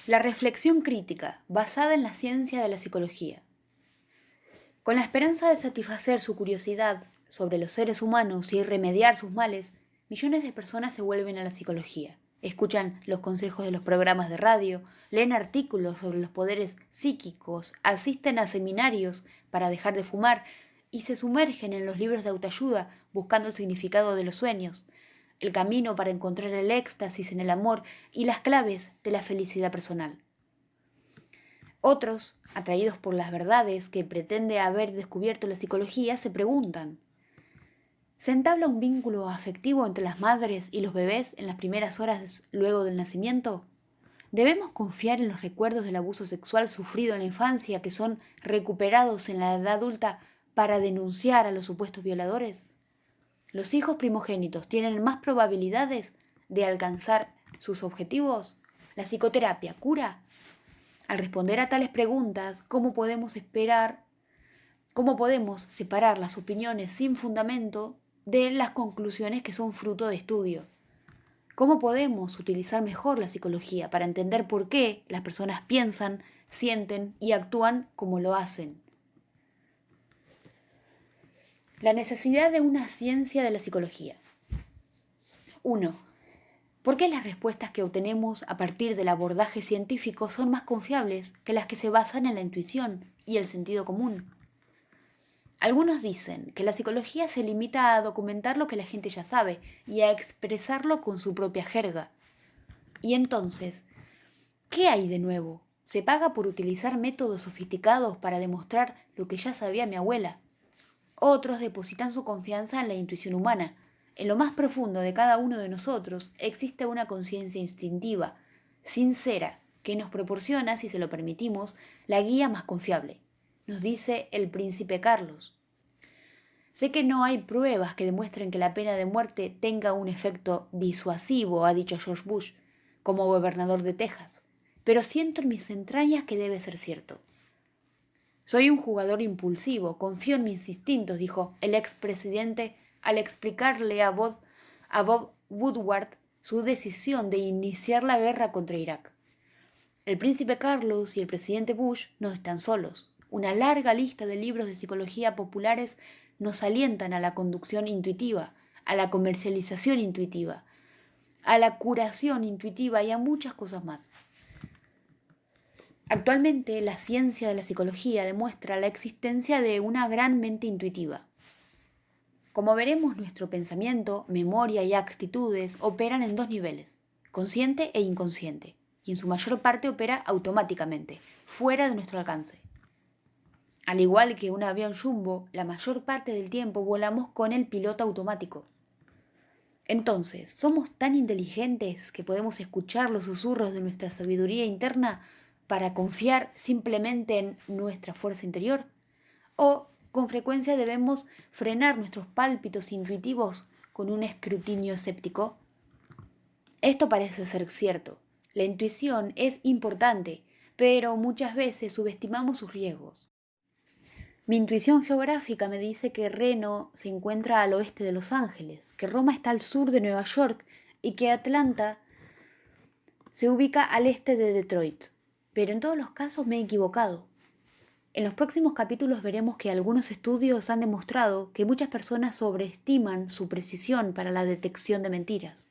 La reflexión crítica, basada en la ciencia de la psicología. Con la esperanza de satisfacer su curiosidad sobre los seres humanos y remediar sus males, millones de personas se vuelven a la psicología. Escuchan los consejos de los programas de radio, leen artículos sobre los poderes psíquicos, asisten a seminarios para dejar de fumar y se sumergen en los libros de autoayuda buscando el significado de los sueños, el camino para encontrar el éxtasis en el amor y las claves de la felicidad personal. Otros, atraídos por las verdades que pretende haber descubierto la psicología, se preguntan: ¿se entabla un vínculo afectivo entre las madres y los bebés en las primeras horas luego del nacimiento? ¿Debemos confiar en los recuerdos del abuso sexual sufrido en la infancia que son recuperados en la edad adulta para denunciar a los supuestos violadores? ¿Los hijos primogénitos tienen más probabilidades de alcanzar sus objetivos? ¿La psicoterapia cura? Al responder a tales preguntas, ¿cómo podemos separar las opiniones sin fundamento de las conclusiones que son fruto de estudio? ¿Cómo podemos utilizar mejor la psicología para entender por qué las personas piensan, sienten y actúan como lo hacen? La necesidad de una ciencia de la psicología. 1. ¿Por qué las respuestas que obtenemos a partir del abordaje científico son más confiables que las que se basan en la intuición y el sentido común? Algunos dicen que la psicología se limita a documentar lo que la gente ya sabe y a expresarlo con su propia jerga. Y entonces, ¿qué hay de nuevo? ¿Se paga por utilizar métodos sofisticados para demostrar lo que ya sabía mi abuela? Otros depositan su confianza en la intuición humana. En lo más profundo de cada uno de nosotros existe una conciencia instintiva, sincera, que nos proporciona, si se lo permitimos, la guía más confiable. Nos dice el príncipe Carlos: sé que no hay pruebas que demuestren que la pena de muerte tenga un efecto disuasivo, ha dicho George Bush, como gobernador de Texas, pero siento en mis entrañas que debe ser cierto. Soy un jugador impulsivo, confío en mis instintos, dijo el expresidente al explicarle a Bob Woodward su decisión de iniciar la guerra contra Irak. El príncipe Carlos y el presidente Bush no están solos. Una larga lista de libros de psicología populares nos alientan a la conducción intuitiva, a la comercialización intuitiva, a la curación intuitiva y a muchas cosas más. Actualmente, la ciencia de la psicología demuestra la existencia de una gran mente intuitiva. Como veremos, nuestro pensamiento, memoria y actitudes operan en dos niveles, consciente e inconsciente, y en su mayor parte opera automáticamente, fuera de nuestro alcance. Al igual que un avión jumbo, la mayor parte del tiempo volamos con el piloto automático. Entonces, ¿somos tan inteligentes que podemos escuchar los susurros de nuestra sabiduría interna para confiar simplemente en nuestra fuerza interior? ¿O con frecuencia debemos frenar nuestros pálpitos intuitivos con un escrutinio escéptico? Esto parece ser cierto. La intuición es importante, pero muchas veces subestimamos sus riesgos. Mi intuición geográfica me dice que Reno se encuentra al oeste de Los Ángeles, que Roma está al sur de Nueva York y que Atlanta se ubica al este de Detroit. Pero en todos los casos me he equivocado. En los próximos capítulos veremos que algunos estudios han demostrado que muchas personas sobreestiman su precisión para la detección de mentiras.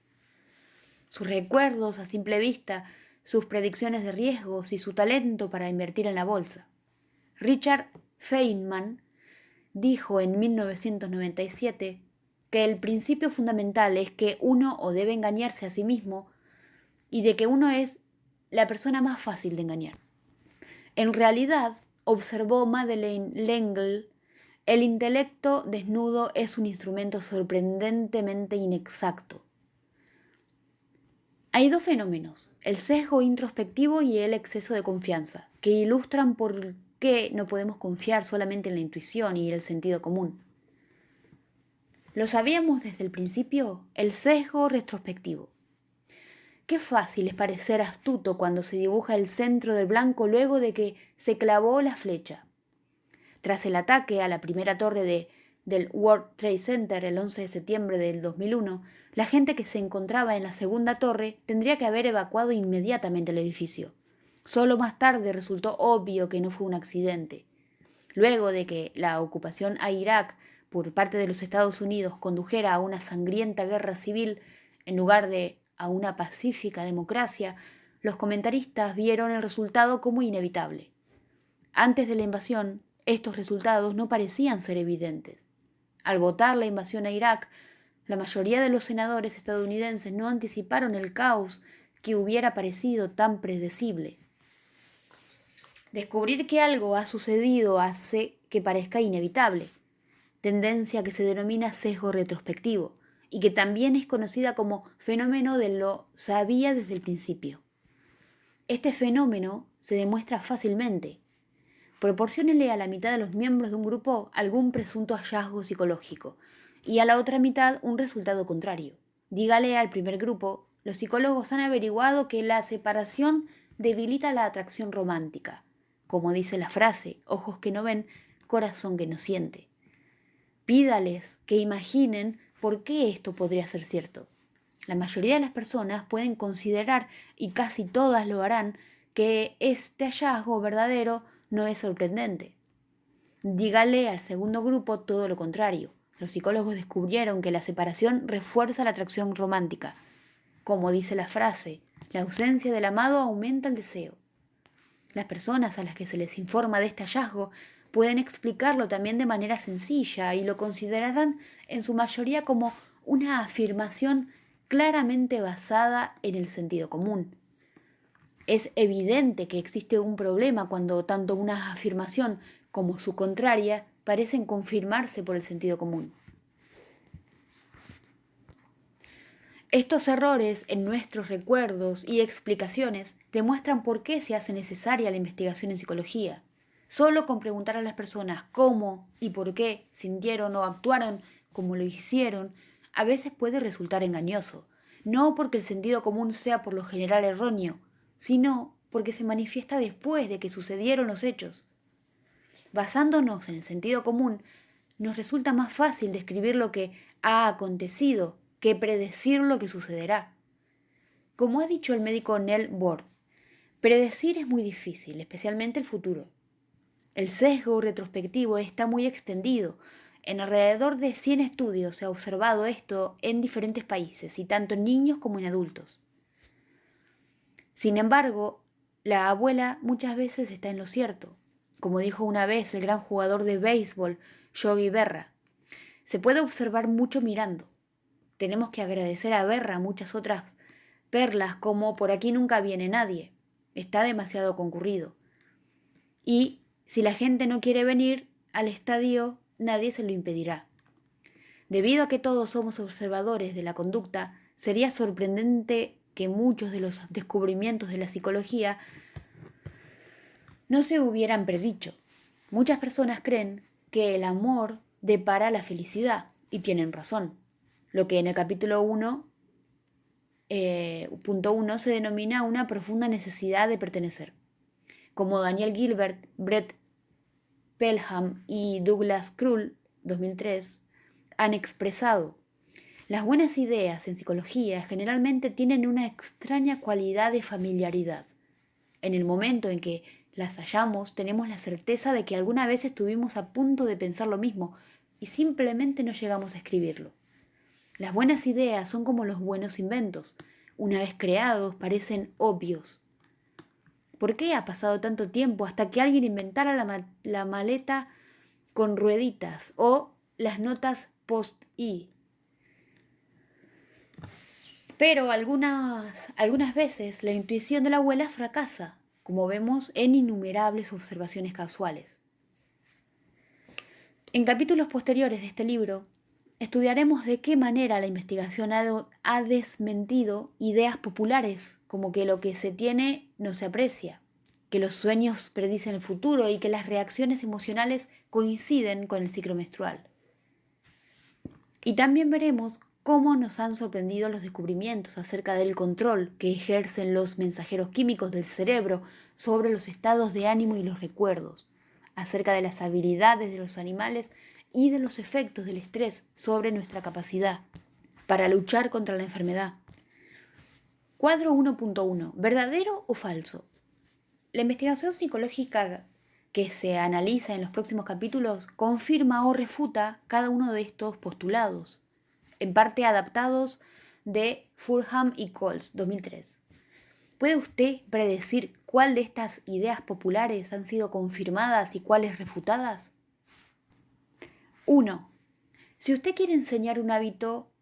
Sus recuerdos a simple vista, sus predicciones de riesgos y su talento para invertir en la bolsa. Richard Feynman dijo en 1997 que el principio fundamental es que uno o debe engañarse a sí mismo y de que uno es la persona más fácil de engañar. En realidad, observó Madeleine L'Engle, el intelecto desnudo es un instrumento sorprendentemente inexacto. Hay dos fenómenos, el sesgo introspectivo y el exceso de confianza, que ilustran por qué no podemos confiar solamente en la intuición y el sentido común. ¿Lo sabíamos desde el principio? El sesgo retrospectivo. Qué fácil es parecer astuto cuando se dibuja el centro del blanco luego de que se clavó la flecha. Tras el ataque a la primera torre del World Trade Center el 11 de septiembre del 2001, la gente que se encontraba en la segunda torre tendría que haber evacuado inmediatamente el edificio. Solo más tarde resultó obvio que no fue un accidente. Luego de que la ocupación a Irak por parte de los Estados Unidos condujera a una sangrienta guerra civil en lugar de a una pacífica democracia, los comentaristas vieron el resultado como inevitable. Antes de la invasión, estos resultados no parecían ser evidentes. Al votar la invasión a Irak, la mayoría de los senadores estadounidenses no anticiparon el caos que hubiera parecido tan predecible. Descubrir que algo ha sucedido hace que parezca inevitable, tendencia que se denomina sesgo retrospectivo y que también es conocida como fenómeno de lo sabía desde el principio. Este fenómeno se demuestra fácilmente. Proporciónele a la mitad de los miembros de un grupo algún presunto hallazgo psicológico y a la otra mitad un resultado contrario. Dígale al primer grupo, los psicólogos han averiguado que la separación debilita la atracción romántica. Como dice la frase, ojos que no ven, corazón que no siente. Pídales que imaginen por qué esto podría ser cierto. La mayoría de las personas pueden considerar, y casi todas lo harán, que este hallazgo verdadero no es sorprendente. Dígale al segundo grupo todo lo contrario. Los psicólogos descubrieron que la separación refuerza la atracción romántica. Como dice la frase, la ausencia del amado aumenta el deseo. Las personas a las que se les informa de este hallazgo pueden explicarlo también de manera sencilla y lo considerarán en su mayoría como una afirmación claramente basada en el sentido común. Es evidente que existe un problema cuando tanto una afirmación como su contraria parecen confirmarse por el sentido común. Estos errores en nuestros recuerdos y explicaciones demuestran por qué se hace necesaria la investigación en psicología. Solo con preguntar a las personas cómo y por qué sintieron o actuaron como lo hicieron, a veces puede resultar engañoso, no porque el sentido común sea por lo general erróneo, sino porque se manifiesta después de que sucedieron los hechos. Basándonos en el sentido común, nos resulta más fácil describir lo que ha acontecido que predecir lo que sucederá. Como ha dicho el médico Neil Bohr, predecir es muy difícil, especialmente el futuro. El sesgo retrospectivo está muy extendido. En alrededor de 100 estudios se ha observado esto en diferentes países, y tanto en niños como en adultos. Sin embargo, la abuela muchas veces está en lo cierto. Como dijo una vez el gran jugador de béisbol, Yogi Berra, se puede observar mucho mirando. Tenemos que agradecer a Berra muchas otras perlas como por aquí nunca viene nadie. Está demasiado concurrido. Y si la gente no quiere venir al estadio, nadie se lo impedirá. Debido a que todos somos observadores de la conducta, sería sorprendente que muchos de los descubrimientos de la psicología no se hubieran predicho. Muchas personas creen que el amor depara la felicidad, y tienen razón. Lo que en el capítulo 1, punto 1, se denomina una profunda necesidad de pertenecer. Como Daniel Gilbert, Brett Pelham y Douglas Krull, 2003, han expresado, las buenas ideas en psicología generalmente tienen una extraña cualidad de familiaridad. En el momento en que las hallamos, tenemos la certeza de que alguna vez estuvimos a punto de pensar lo mismo y simplemente no llegamos a escribirlo. Las buenas ideas son como los buenos inventos. Una vez creados, parecen obvios. ¿Por qué ha pasado tanto tiempo hasta que alguien inventara la maleta con rueditas o las notas post-it? Pero algunas veces la intuición de la abuela fracasa, como vemos en innumerables observaciones casuales. En capítulos posteriores de este libro, estudiaremos de qué manera la investigación ha desmentido ideas populares como que lo que se tiene no se aprecia, que los sueños predicen el futuro y que las reacciones emocionales coinciden con el ciclo menstrual. Y también veremos cómo nos han sorprendido los descubrimientos acerca del control que ejercen los mensajeros químicos del cerebro sobre los estados de ánimo y los recuerdos, acerca de las habilidades de los animales y de los efectos del estrés sobre nuestra capacidad para luchar contra la enfermedad. Cuadro 1.1. ¿Verdadero o falso? La investigación psicológica que se analiza en los próximos capítulos confirma o refuta cada uno de estos postulados, en parte adaptados de Fulham y Coles, 2003. ¿Puede usted predecir cuál de estas ideas populares han sido confirmadas y cuáles refutadas? 1. Si usted quiere enseñar un hábito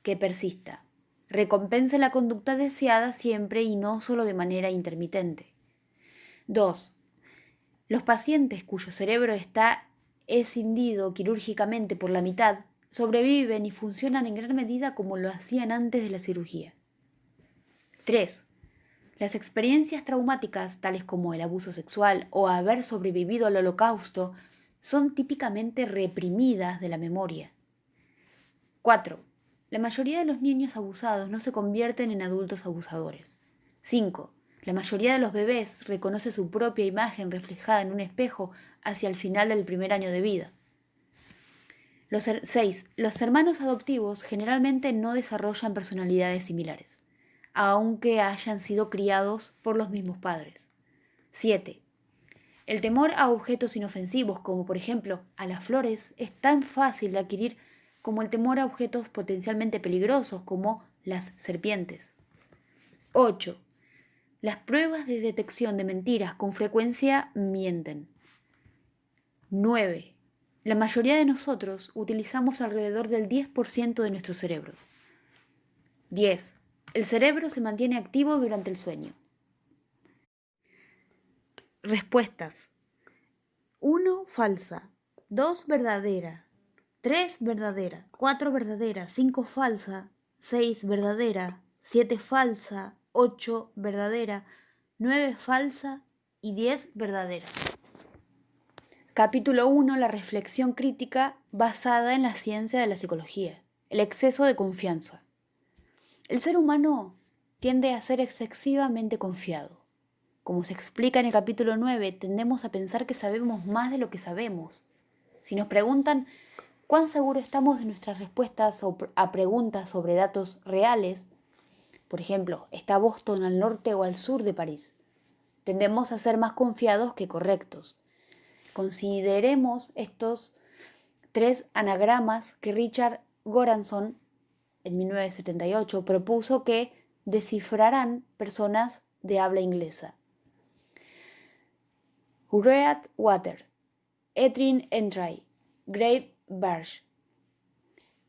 que persista, recompense la conducta deseada siempre y no solo de manera intermitente. 2. Los pacientes cuyo cerebro está escindido quirúrgicamente por la mitad sobreviven y funcionan en gran medida como lo hacían antes de la cirugía. 3. Las experiencias traumáticas, tales como el abuso sexual o haber sobrevivido al Holocausto, son típicamente reprimidas de la memoria. 4. La mayoría de los niños abusados no se convierten en adultos abusadores. 5. La mayoría de los bebés reconoce su propia imagen reflejada en un espejo hacia el final del primer año de vida. 6. Los hermanos adoptivos generalmente no desarrollan personalidades similares, aunque hayan sido criados por los mismos padres. 7. El temor a objetos inofensivos, como por ejemplo a las flores, es tan fácil de adquirir como el temor a objetos potencialmente peligrosos, como las serpientes. 8. Las pruebas de detección de mentiras con frecuencia mienten. 9. La mayoría de nosotros utilizamos alrededor del 10% de nuestro cerebro. 10. El cerebro se mantiene activo durante el sueño. Respuestas. 1. Falsa. 2. Verdadera. 3. Verdadera. 4. Verdadera. 5. Falsa. 6. Verdadera. 7. Falsa. 8. Verdadera. 9. Falsa. Y 10. Verdadera. Capítulo 1. La reflexión crítica basada en la ciencia de la psicología. El exceso de confianza. El ser humano tiende a ser excesivamente confiado. Como se explica en el capítulo 9, tendemos a pensar que sabemos más de lo que sabemos. Si nos preguntan cuán seguros estamos de nuestras respuestas a preguntas sobre datos reales, por ejemplo, ¿está Boston al norte o al sur de París?, tendemos a ser más confiados que correctos. Consideremos estos 3 anagramas que Richard Goranson, en 1978, propuso que descifraran personas de habla inglesa. Ureat Water, Etrin Entry, Grave Barge.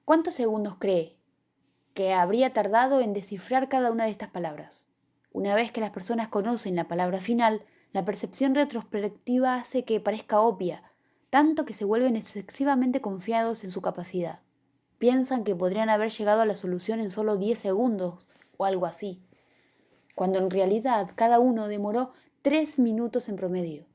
¿Cuántos segundos cree que habría tardado en descifrar cada una de estas palabras? Una vez que las personas conocen la palabra final, la percepción retrospectiva hace que parezca obvia, tanto que se vuelven excesivamente confiados en su capacidad. Piensan que podrían haber llegado a la solución en solo 10 segundos o algo así, cuando en realidad cada uno demoró 3 minutos en promedio.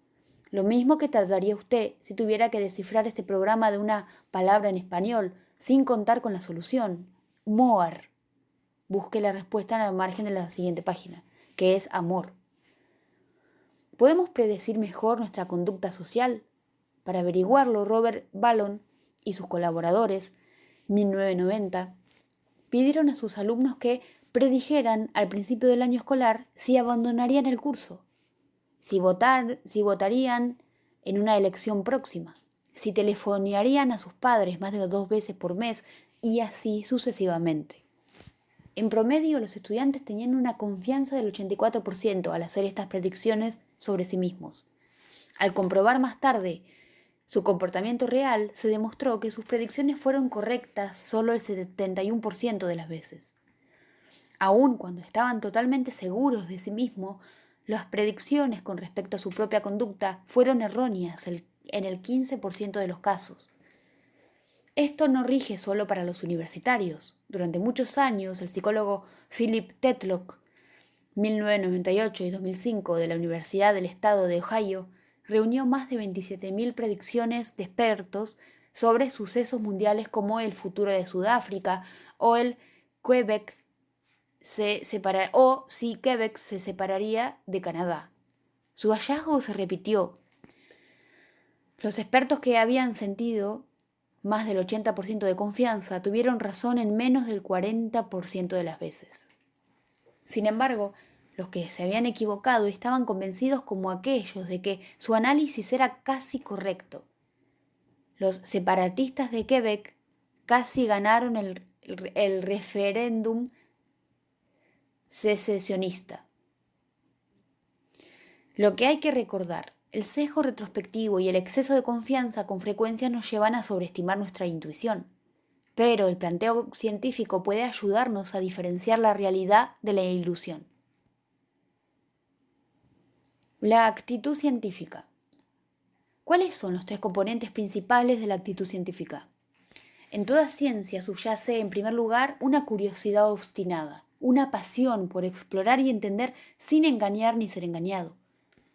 Lo mismo que tardaría usted si tuviera que descifrar este programa de una palabra en español, sin contar con la solución. Moar. Busque la respuesta en el margen de la siguiente página, que es amor. ¿Podemos predecir mejor nuestra conducta social? Para averiguarlo, Robert Ballon y sus colaboradores, 1990, pidieron a sus alumnos que predijeran al principio del año escolar si abandonarían el curso, si votarían en una elección próxima, si telefonearían a sus padres más de 2 veces por mes y así sucesivamente. En promedio, los estudiantes tenían una confianza del 84% al hacer estas predicciones sobre sí mismos. Al comprobar más tarde su comportamiento real, se demostró que sus predicciones fueron correctas solo el 71% de las veces. Aun cuando estaban totalmente seguros de sí mismos, las predicciones con respecto a su propia conducta fueron erróneas en el 15% de los casos. Esto no rige solo para los universitarios. Durante muchos años, el psicólogo Philip Tetlock, 1998 y 2005, de la Universidad del Estado de Ohio, reunió más de 27.000 predicciones de expertos sobre sucesos mundiales como el futuro de Sudáfrica o si Quebec se separaría de Canadá. Su hallazgo se repitió. Los expertos que habían sentido más del 80% de confianza tuvieron razón en menos del 40% de las veces. Sin embargo, los que se habían equivocado estaban convencidos como aquellos de que su análisis era casi correcto. Los separatistas de Quebec casi ganaron el referéndum secesionista. Lo que hay que recordar, el sesgo retrospectivo y el exceso de confianza con frecuencia nos llevan a sobreestimar nuestra intuición. Pero el planteo científico puede ayudarnos a diferenciar la realidad de la ilusión. La actitud científica. ¿Cuáles son los 3 componentes principales de la actitud científica? En toda ciencia subyace, en primer lugar, una curiosidad obstinada, una pasión por explorar y entender sin engañar ni ser engañado.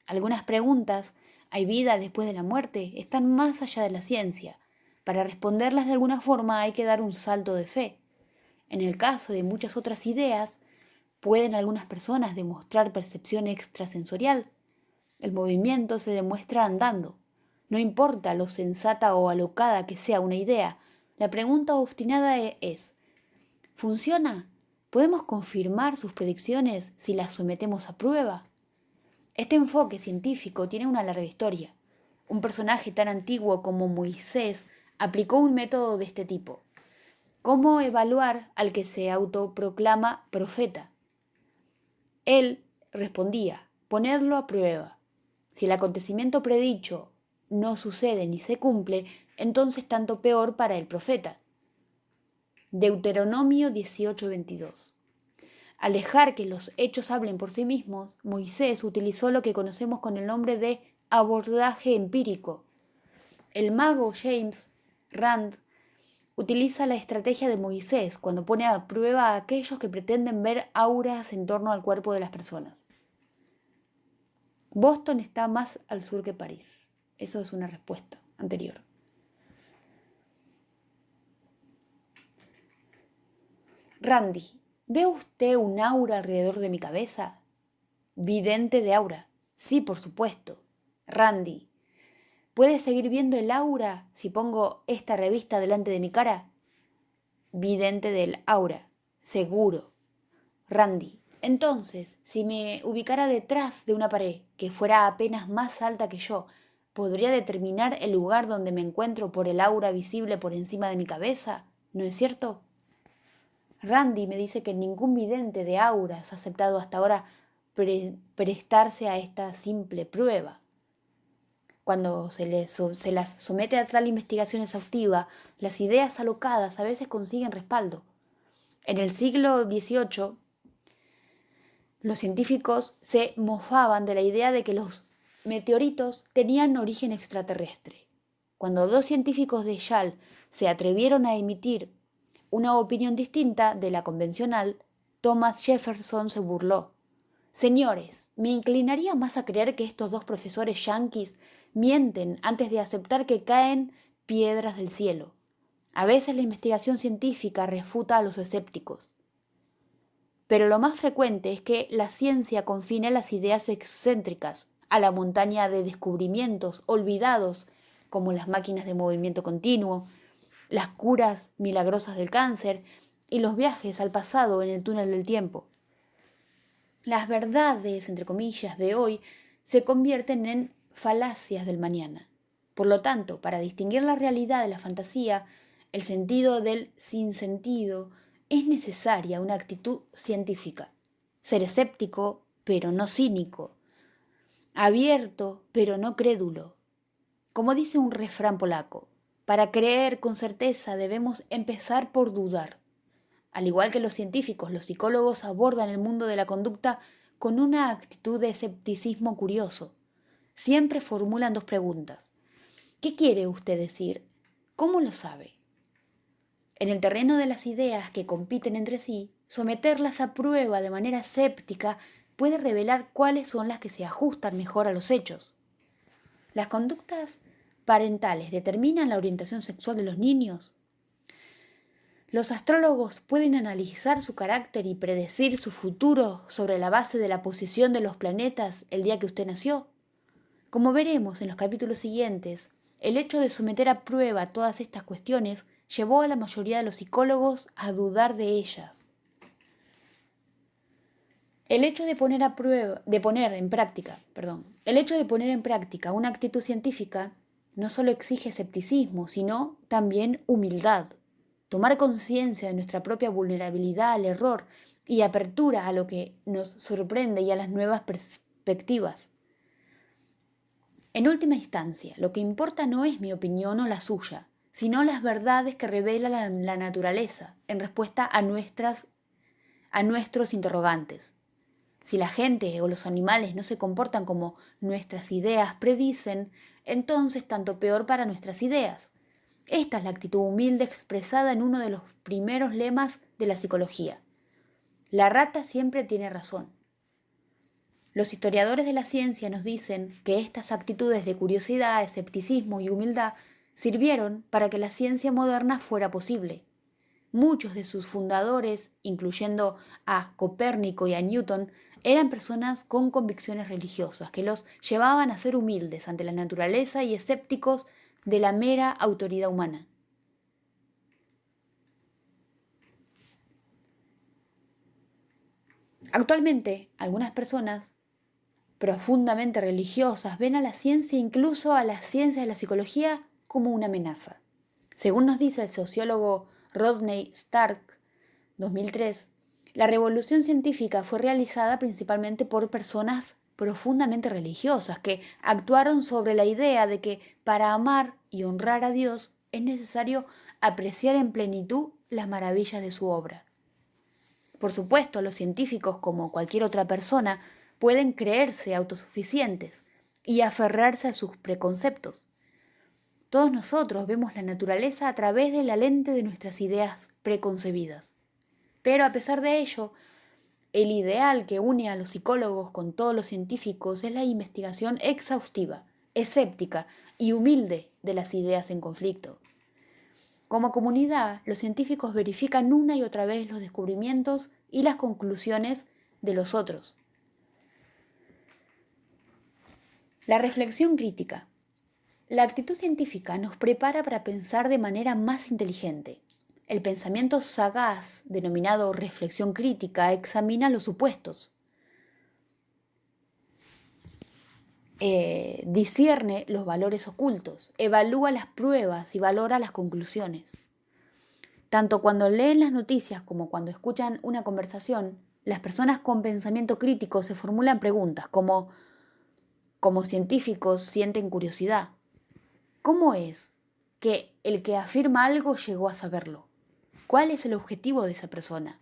Algunas preguntas, ¿hay vida después de la muerte?, están más allá de la ciencia. Para responderlas de alguna forma hay que dar un salto de fe. En el caso de muchas otras ideas, pueden algunas personas demostrar percepción extrasensorial. El movimiento se demuestra andando. No importa lo sensata o alocada que sea una idea, la pregunta obstinada es, ¿funciona? ¿Podemos confirmar sus predicciones si las sometemos a prueba? Este enfoque científico tiene una larga historia. Un personaje tan antiguo como Moisés aplicó un método de este tipo. ¿Cómo evaluar al que se autoproclama profeta? Él respondía, ponerlo a prueba. Si el acontecimiento predicho no sucede ni se cumple, entonces tanto peor para el profeta. Deuteronomio 18:22. Al dejar que los hechos hablen por sí mismos, Moisés utilizó lo que conocemos con el nombre de abordaje empírico. El mago James Rand utiliza la estrategia de Moisés cuando pone a prueba a aquellos que pretenden ver auras en torno al cuerpo de las personas. Boston está más al sur que París. Eso es una respuesta anterior. Randy, ¿ve usted un aura alrededor de mi cabeza? Vidente de aura. Sí, por supuesto. Randy, ¿puedes seguir viendo el aura si pongo esta revista delante de mi cara? Vidente del aura. Seguro. Randy, entonces, si me ubicara detrás de una pared que fuera apenas más alta que yo, ¿podría determinar el lugar donde me encuentro por el aura visible por encima de mi cabeza? ¿No es cierto? Randy me dice que ningún vidente de auras ha aceptado hasta ahora prestarse a esta simple prueba. Cuando se las somete a tal investigación exhaustiva, las ideas alocadas a veces consiguen respaldo. En el siglo XVIII, los científicos se mofaban de la idea de que los meteoritos tenían origen extraterrestre. Cuando 2 científicos de Yale se atrevieron a emitir una opinión distinta de la convencional, Thomas Jefferson se burló. Señores, me inclinaría más a creer que estos 2 profesores yanquis mienten antes de aceptar que caen piedras del cielo. A veces la investigación científica refuta a los escépticos. Pero lo más frecuente es que la ciencia confine las ideas excéntricas a la montaña de descubrimientos olvidados, como las máquinas de movimiento continuo, las curas milagrosas del cáncer y los viajes al pasado en el túnel del tiempo. Las verdades, entre comillas, de hoy se convierten en falacias del mañana. Por lo tanto, para distinguir la realidad de la fantasía, el sentido del sinsentido, es necesaria una actitud científica. Ser escéptico, pero no cínico. Abierto, pero no crédulo. Como dice un refrán polaco, para creer con certeza debemos empezar por dudar. Al igual que los científicos, los psicólogos abordan el mundo de la conducta con una actitud de escepticismo curioso. Siempre formulan 2 preguntas. ¿Qué quiere usted decir? ¿Cómo lo sabe? En el terreno de las ideas que compiten entre sí, someterlas a prueba de manera escéptica puede revelar cuáles son las que se ajustan mejor a los hechos. Las conductas parentales determinan la orientación sexual de los niños. Los astrólogos pueden analizar su carácter y predecir su futuro sobre la base de la posición de los planetas el día que usted nació. Como veremos en los capítulos siguientes, el hecho de someter a prueba todas estas cuestiones llevó a la mayoría de los psicólogos a dudar de ellas. El hecho de poner en práctica una actitud científica no solo exige escepticismo, sino también humildad. Tomar conciencia de nuestra propia vulnerabilidad al error y apertura a lo que nos sorprende y a las nuevas perspectivas. En última instancia, lo que importa no es mi opinión o la suya, sino las verdades que revela la naturaleza en respuesta a nuestros interrogantes. Si la gente o los animales no se comportan como nuestras ideas predicen, entonces tanto peor para nuestras ideas. Esta es la actitud humilde expresada en uno de los primeros lemas de la psicología. La rata siempre tiene razón. Los historiadores de la ciencia nos dicen que estas actitudes de curiosidad, escepticismo y humildad sirvieron para que la ciencia moderna fuera posible. Muchos de sus fundadores, incluyendo a Copérnico y a Newton, eran personas con convicciones religiosas que los llevaban a ser humildes ante la naturaleza y escépticos de la mera autoridad humana. Actualmente, algunas personas profundamente religiosas ven a la ciencia, incluso a las ciencias de la psicología, como una amenaza. Según nos dice el sociólogo Rodney Stark, 2003, la revolución científica fue realizada principalmente por personas profundamente religiosas que actuaron sobre la idea de que para amar y honrar a Dios es necesario apreciar en plenitud las maravillas de su obra. Por supuesto, los científicos, como cualquier otra persona, pueden creerse autosuficientes y aferrarse a sus preconceptos. Todos nosotros vemos la naturaleza a través de la lente de nuestras ideas preconcebidas. Pero a pesar de ello, el ideal que une a los psicólogos con todos los científicos es la investigación exhaustiva, escéptica y humilde de las ideas en conflicto. Como comunidad, los científicos verifican una y otra vez los descubrimientos y las conclusiones de los otros. La reflexión crítica. La actitud científica nos prepara para pensar de manera más inteligente. El pensamiento sagaz, denominado reflexión crítica, examina los supuestos, discierne los valores ocultos, evalúa las pruebas y valora las conclusiones. Tanto cuando leen las noticias como cuando escuchan una conversación, las personas con pensamiento crítico se formulan preguntas como científicos sienten curiosidad. ¿Cómo es que el que afirma algo llegó a saberlo? ¿Cuál es el objetivo de esa persona?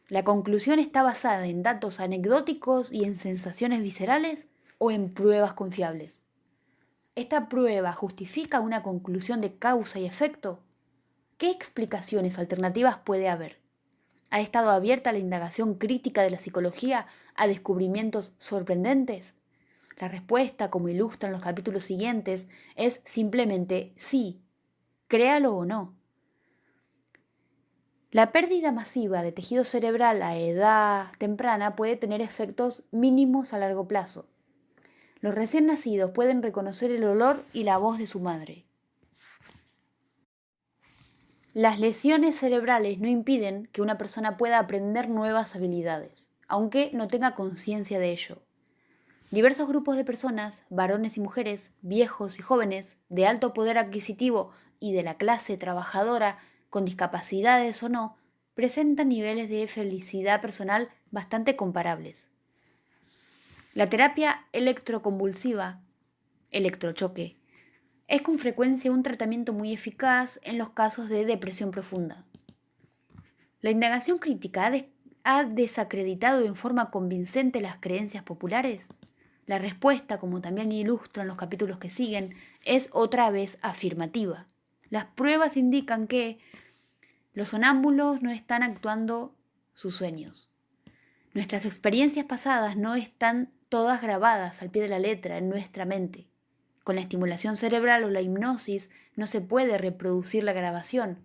¿La conclusión está basada en datos anecdóticos y en sensaciones viscerales o en pruebas confiables? ¿Esta prueba justifica una conclusión de causa y efecto? ¿Qué explicaciones alternativas puede haber? ¿Ha estado abierta la indagación crítica de la psicología a descubrimientos sorprendentes? La respuesta, como ilustran los capítulos siguientes, es simplemente sí, créalo o no. La pérdida masiva de tejido cerebral a edad temprana puede tener efectos mínimos a largo plazo. Los recién nacidos pueden reconocer el olor y la voz de su madre. Las lesiones cerebrales no impiden que una persona pueda aprender nuevas habilidades, aunque no tenga conciencia de ello. Diversos grupos de personas, varones y mujeres, viejos y jóvenes, de alto poder adquisitivo y de la clase trabajadora, con discapacidades o no, presentan niveles de felicidad personal bastante comparables. La terapia electroconvulsiva, electrochoque, es con frecuencia un tratamiento muy eficaz en los casos de depresión profunda. La indagación crítica ha desacreditado en forma convincente las creencias populares. La respuesta, como también ilustran los capítulos que siguen, es otra vez afirmativa. Las pruebas indican que los sonámbulos no están actuando sus sueños. Nuestras experiencias pasadas no están todas grabadas al pie de la letra en nuestra mente. Con la estimulación cerebral o la hipnosis no se puede reproducir la grabación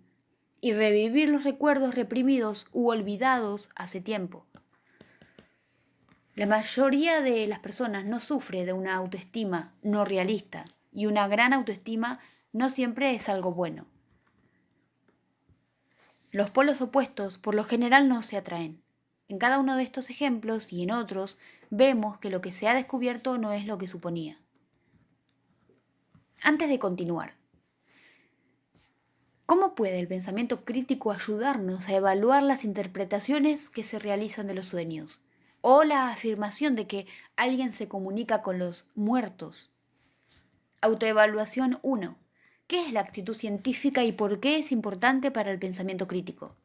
y revivir los recuerdos reprimidos u olvidados hace tiempo. La mayoría de las personas no sufre de una autoestima no realista y una gran autoestima no siempre es algo bueno. Los polos opuestos por lo general no se atraen. En cada uno de estos ejemplos y en otros vemos que lo que se ha descubierto no es lo que suponía. Antes de continuar, ¿cómo puede el pensamiento crítico ayudarnos a evaluar las interpretaciones que se realizan de los sueños? O la afirmación de que alguien se comunica con los muertos. Autoevaluación 1. ¿Qué es la actitud científica y por qué es importante para el pensamiento crítico?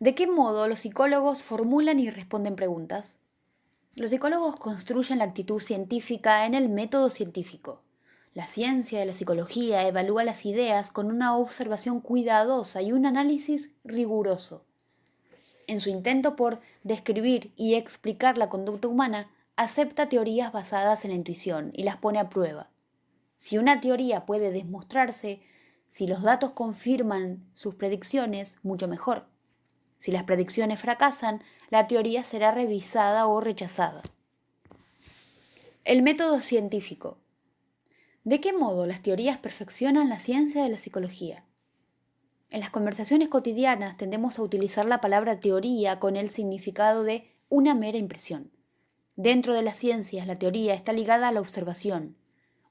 ¿De qué modo los psicólogos formulan y responden preguntas? Los psicólogos construyen la actitud científica en el método científico. La ciencia de la psicología evalúa las ideas con una observación cuidadosa y un análisis riguroso. En su intento por describir y explicar la conducta humana, acepta teorías basadas en la intuición y las pone a prueba. Si una teoría puede demostrarse, si los datos confirman sus predicciones, mucho mejor. Si las predicciones fracasan, la teoría será revisada o rechazada. El método científico. ¿De qué modo las teorías perfeccionan la ciencia de la psicología? En las conversaciones cotidianas tendemos a utilizar la palabra teoría con el significado de una mera impresión. Dentro de las ciencias, la teoría está ligada a la observación.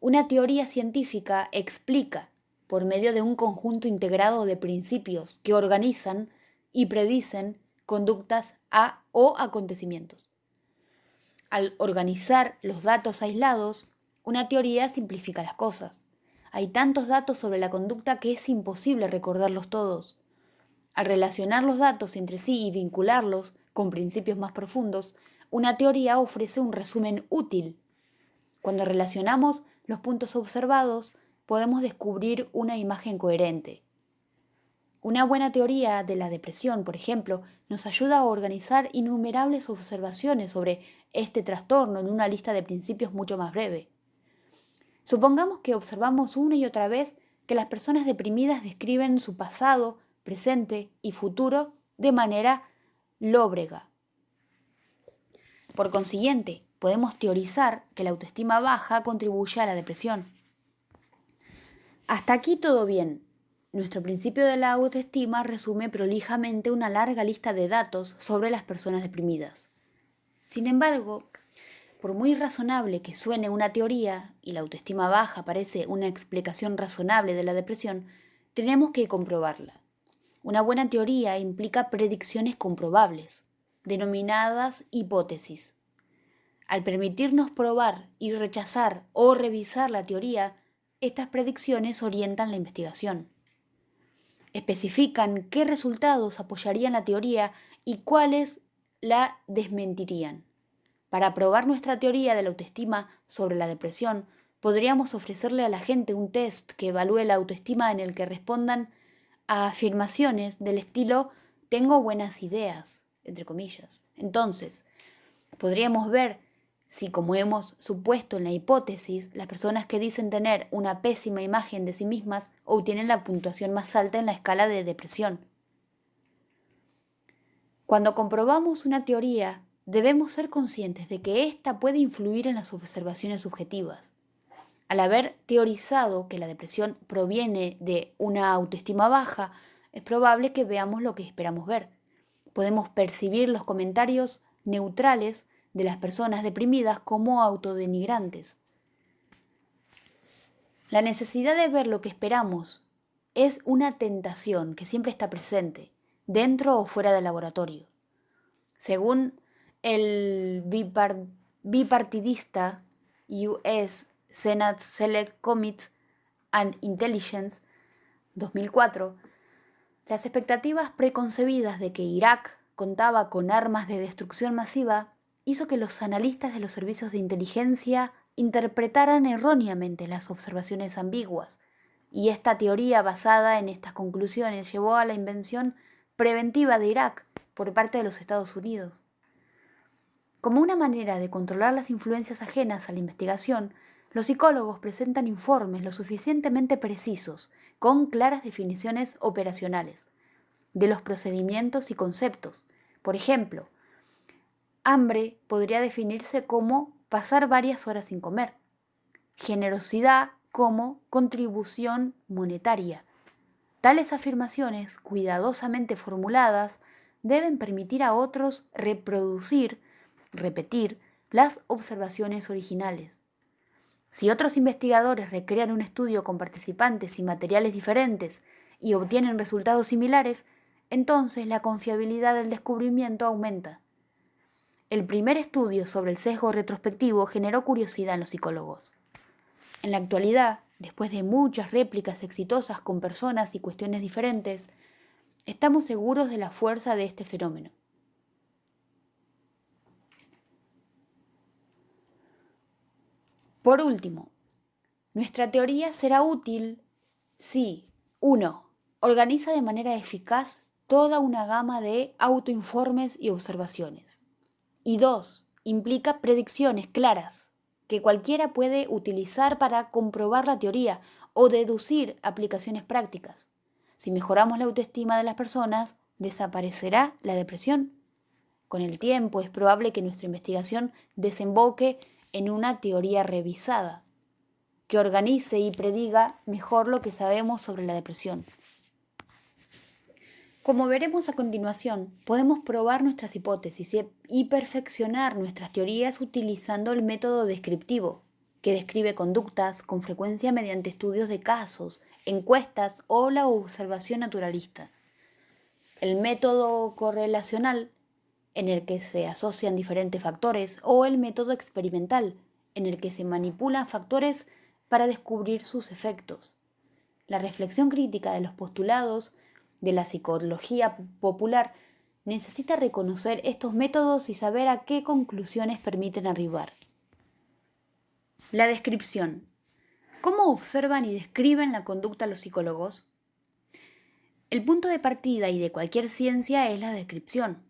Una teoría científica explica, por medio de un conjunto integrado de principios que organizan y predicen conductas o acontecimientos. Al organizar los datos aislados, una teoría simplifica las cosas. Hay tantos datos sobre la conducta que es imposible recordarlos todos. Al relacionar los datos entre sí y vincularlos con principios más profundos, una teoría ofrece un resumen útil. Cuando relacionamos los puntos observados, podemos descubrir una imagen coherente. Una buena teoría de la depresión, por ejemplo, nos ayuda a organizar innumerables observaciones sobre este trastorno en una lista de principios mucho más breve. Supongamos que observamos una y otra vez que las personas deprimidas describen su pasado, presente y futuro de manera lóbrega. Por consiguiente, podemos teorizar que la autoestima baja contribuye a la depresión. Hasta aquí todo bien. Nuestro principio de la autoestima resume prolijamente una larga lista de datos sobre las personas deprimidas. Sin embargo, por muy razonable que suene una teoría y la autoestima baja parece una explicación razonable de la depresión, tenemos que comprobarla. Una buena teoría implica predicciones comprobables, denominadas hipótesis. Al permitirnos probar y rechazar o revisar la teoría, estas predicciones orientan la investigación. Especifican qué resultados apoyarían la teoría y cuáles la desmentirían. Para probar nuestra teoría de la autoestima sobre la depresión, podríamos ofrecerle a la gente un test que evalúe la autoestima en el que respondan a afirmaciones del estilo «tengo buenas ideas», entre comillas. Entonces, podríamos ver si, como hemos supuesto en la hipótesis, las personas que dicen tener una pésima imagen de sí mismas obtienen la puntuación más alta en la escala de depresión. Cuando comprobamos una teoría, debemos ser conscientes de que ésta puede influir en las observaciones subjetivas. Al haber teorizado que la depresión proviene de una autoestima baja, es probable que veamos lo que esperamos ver. Podemos percibir los comentarios neutrales de las personas deprimidas como autodenigrantes. La necesidad de ver lo que esperamos es una tentación que siempre está presente, dentro o fuera del laboratorio. Según el bipartidista US Senate Select Committee on Intelligence 2004, las expectativas preconcebidas de que Irak contaba con armas de destrucción masiva hizo que los analistas de los servicios de inteligencia interpretaran erróneamente las observaciones ambiguas, y esta teoría basada en estas conclusiones llevó a la invención preventiva de Irak por parte de los Estados Unidos. Como una manera de controlar las influencias ajenas a la investigación, los psicólogos presentan informes lo suficientemente precisos, con claras definiciones operacionales, de los procedimientos y conceptos. Por ejemplo, hambre podría definirse como pasar varias horas sin comer, generosidad como contribución monetaria, Tales afirmaciones, cuidadosamente formuladas, deben permitir a otros repetir las observaciones originales. Si otros investigadores recrean un estudio con participantes y materiales diferentes y obtienen resultados similares, entonces la confiabilidad del descubrimiento aumenta. El primer estudio sobre el sesgo retrospectivo generó curiosidad en los psicólogos. En la actualidad, después de muchas réplicas exitosas con personas y cuestiones diferentes, estamos seguros de la fuerza de este fenómeno. Por último, nuestra teoría será útil si 1. Organiza de manera eficaz toda una gama de autoinformes y observaciones. Y 2. Implica predicciones claras que cualquiera puede utilizar para comprobar la teoría o deducir aplicaciones prácticas. Si mejoramos la autoestima de las personas, desaparecerá la depresión. Con el tiempo es probable que nuestra investigación desemboque en una teoría revisada, que organice y prediga mejor lo que sabemos sobre la depresión. Como veremos a continuación, podemos probar nuestras hipótesis y perfeccionar nuestras teorías utilizando el método descriptivo, que describe conductas con frecuencia mediante estudios de casos, encuestas o la observación naturalista. El método correlacional, en el que se asocian diferentes factores, o el método experimental, en el que se manipulan factores para descubrir sus efectos. La reflexión crítica de los postulados de la psicología popular necesita reconocer estos métodos y saber a qué conclusiones permiten arribar. La descripción. ¿Cómo observan y describen la conducta los psicólogos? El punto de partida y de cualquier ciencia es la descripción.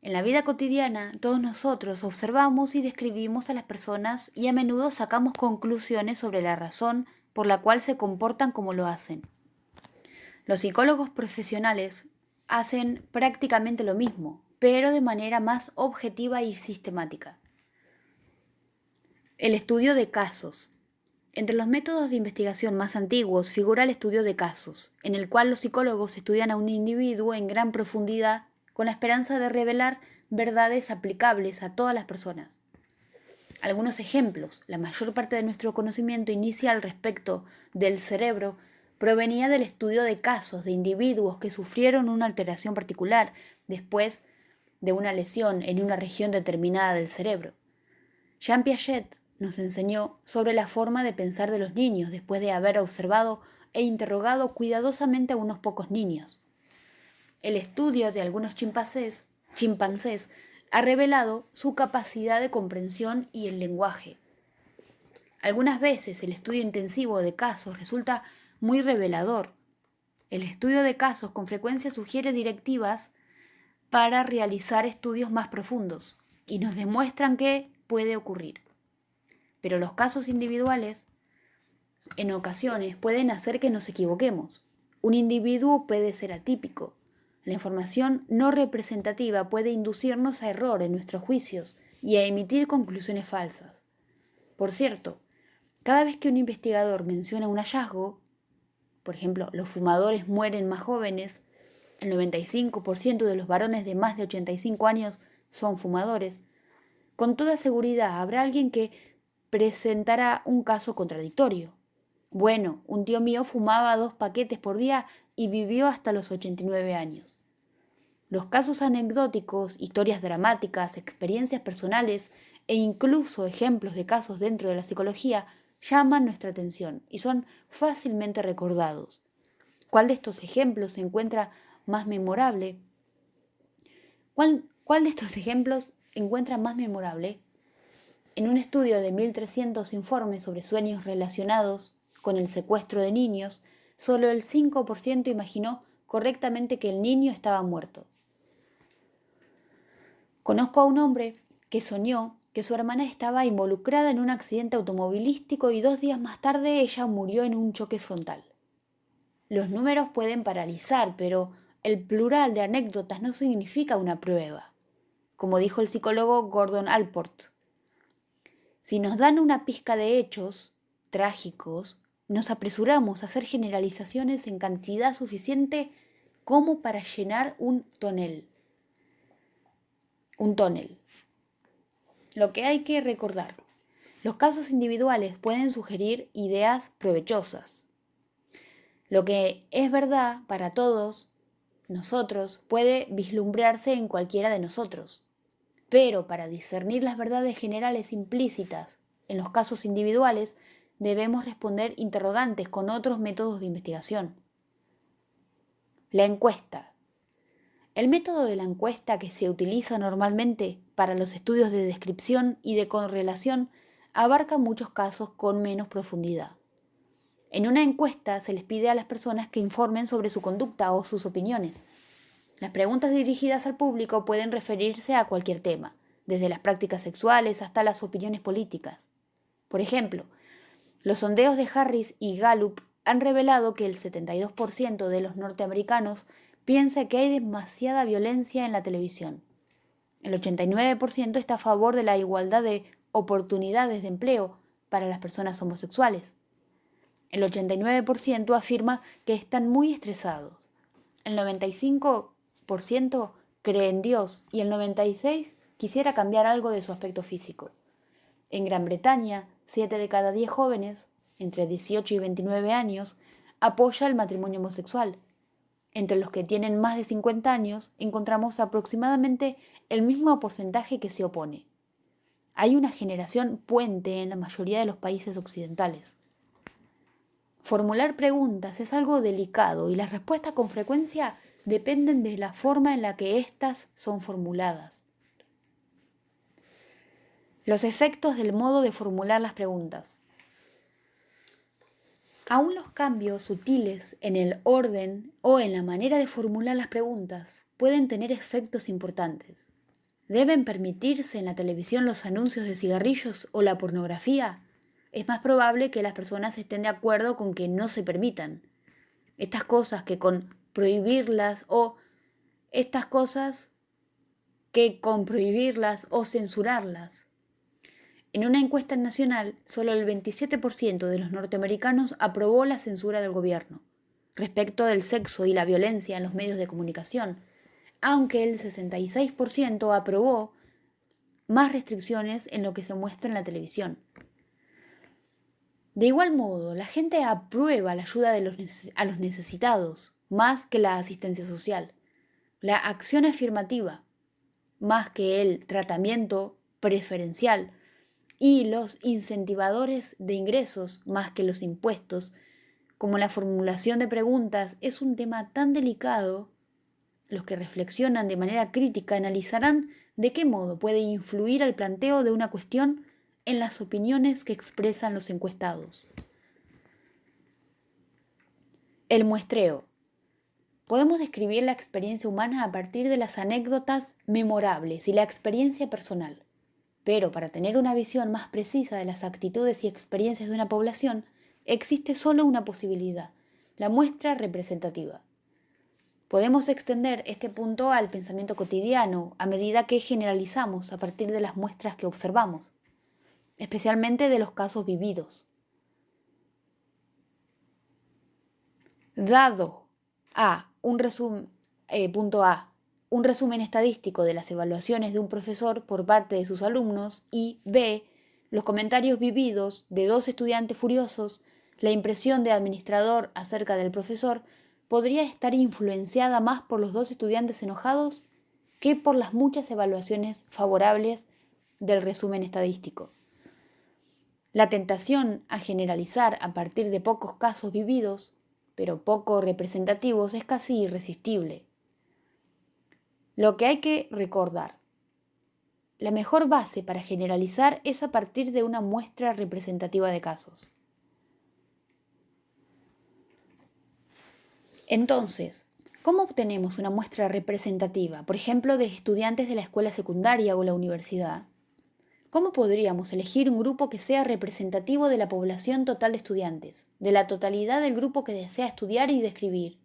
En la vida cotidiana, todos nosotros observamos y describimos a las personas y a menudo sacamos conclusiones sobre la razón por la cual se comportan como lo hacen. Los psicólogos profesionales hacen prácticamente lo mismo, pero de manera más objetiva y sistemática. El estudio de casos. Entre los métodos de investigación más antiguos figura el estudio de casos, en el cual los psicólogos estudian a un individuo en gran profundidad con la esperanza de revelar verdades aplicables a todas las personas. Algunos ejemplos. La mayor parte de nuestro conocimiento inicial respecto del cerebro provenía del estudio de casos de individuos que sufrieron una alteración particular después de una lesión en una región determinada del cerebro. Jean Piaget nos enseñó sobre la forma de pensar de los niños después de haber observado e interrogado cuidadosamente a unos pocos niños. El estudio de algunos chimpancés ha revelado su capacidad de comprensión y el lenguaje. Algunas veces el estudio intensivo de casos resulta muy revelador. El estudio de casos con frecuencia sugiere directivas para realizar estudios más profundos y nos demuestran que puede ocurrir. Pero los casos individuales, en ocasiones, pueden hacer que nos equivoquemos. Un individuo puede ser atípico. La información no representativa puede inducirnos a error en nuestros juicios y a emitir conclusiones falsas. Por cierto, cada vez que un investigador menciona un hallazgo, por ejemplo, los fumadores mueren más jóvenes, el 95% de los varones de más de 85 años son fumadores, con toda seguridad habrá alguien que presentará un caso contradictorio. Bueno, un tío mío fumaba 2 paquetes por día y vivió hasta los 89 años. Los casos anecdóticos, historias dramáticas, experiencias personales e incluso ejemplos de casos dentro de la psicología llaman nuestra atención y son fácilmente recordados. ¿Cuál de estos ejemplos se encuentra más memorable? ¿Cuál de estos ejemplos encuentra más memorable? En un estudio de 1.300 informes sobre sueños relacionados con el secuestro de niños, solo el 5% imaginó correctamente que el niño estaba muerto. Conozco a un hombre que soñó que su hermana estaba involucrada en un accidente automovilístico y 2 días más tarde ella murió en un choque frontal. Los números pueden paralizar, pero el plural de anécdotas no significa una prueba. Como dijo el psicólogo Gordon Allport, si nos dan una pizca de hechos trágicos, nos apresuramos a hacer generalizaciones en cantidad suficiente como para llenar un tonel. Lo que hay que recordar: los casos individuales pueden sugerir ideas provechosas. Lo que es verdad para todos nosotros puede vislumbrarse en cualquiera de nosotros. Pero para discernir las verdades generales implícitas en los casos individuales, debemos responder interrogantes con otros métodos de investigación. La encuesta. El método de la encuesta que se utiliza normalmente para los estudios de descripción y de correlación abarca muchos casos con menos profundidad. En una encuesta se les pide a las personas que informen sobre su conducta o sus opiniones. Las preguntas dirigidas al público pueden referirse a cualquier tema, desde las prácticas sexuales hasta las opiniones políticas. Por ejemplo, los sondeos de Harris y Gallup han revelado que el 72% de los norteamericanos piensa que hay demasiada violencia en la televisión. El 89% está a favor de la igualdad de oportunidades de empleo para las personas homosexuales. El 89% afirma que están muy estresados. El 95% cree en Dios y el 96% quisiera cambiar algo de su aspecto físico. En Gran Bretaña, 7 de cada 10 jóvenes, entre 18 y 29 años, apoya el matrimonio homosexual. Entre los que tienen más de 50 años, encontramos aproximadamente el mismo porcentaje que se opone. Hay una generación puente en la mayoría de los países occidentales. Formular preguntas es algo delicado y las respuestas con frecuencia dependen de la forma en la que éstas son formuladas. Los efectos del modo de formular las preguntas. Aún los cambios sutiles en el orden o en la manera de formular las preguntas pueden tener efectos importantes. ¿Deben permitirse en la televisión los anuncios de cigarrillos o la pornografía? Es más probable que las personas estén de acuerdo con que no se permitan. Estas cosas que con prohibirlas o censurarlas. En una encuesta nacional, solo el 27% de los norteamericanos aprobó la censura del gobierno respecto del sexo y la violencia en los medios de comunicación, aunque el 66% aprobó más restricciones en lo que se muestra en la televisión. De igual modo, la gente aprueba la ayuda a los necesitados más que la asistencia social, la acción afirmativa más que el tratamiento preferencial y los incentivadores de ingresos más que los impuestos. Como la formulación de preguntas es un tema tan delicado, los que reflexionan de manera crítica analizarán de qué modo puede influir el planteo de una cuestión en las opiniones que expresan los encuestados. El muestreo. Podemos describir la experiencia humana a partir de las anécdotas memorables y la experiencia personal. Pero para tener una visión más precisa de las actitudes y experiencias de una población, existe solo una posibilidad: la muestra representativa. Podemos extender este punto al pensamiento cotidiano a medida que generalizamos a partir de las muestras que observamos, especialmente de los casos vividos. Dado punto A, un resumen estadístico de las evaluaciones de un profesor por parte de sus alumnos, y B, los comentarios vividos de 2 estudiantes furiosos, la impresión de administrador acerca del profesor podría estar influenciada más por los 2 estudiantes enojados que por las muchas evaluaciones favorables del resumen estadístico. La tentación a generalizar a partir de pocos casos vividos, pero poco representativos, es casi irresistible. Lo que hay que recordar: la mejor base para generalizar es a partir de una muestra representativa de casos. Entonces, ¿cómo obtenemos una muestra representativa, por ejemplo, de estudiantes de la escuela secundaria o la universidad? ¿Cómo podríamos elegir un grupo que sea representativo de la población total de estudiantes, de la totalidad del grupo que desea estudiar y describir?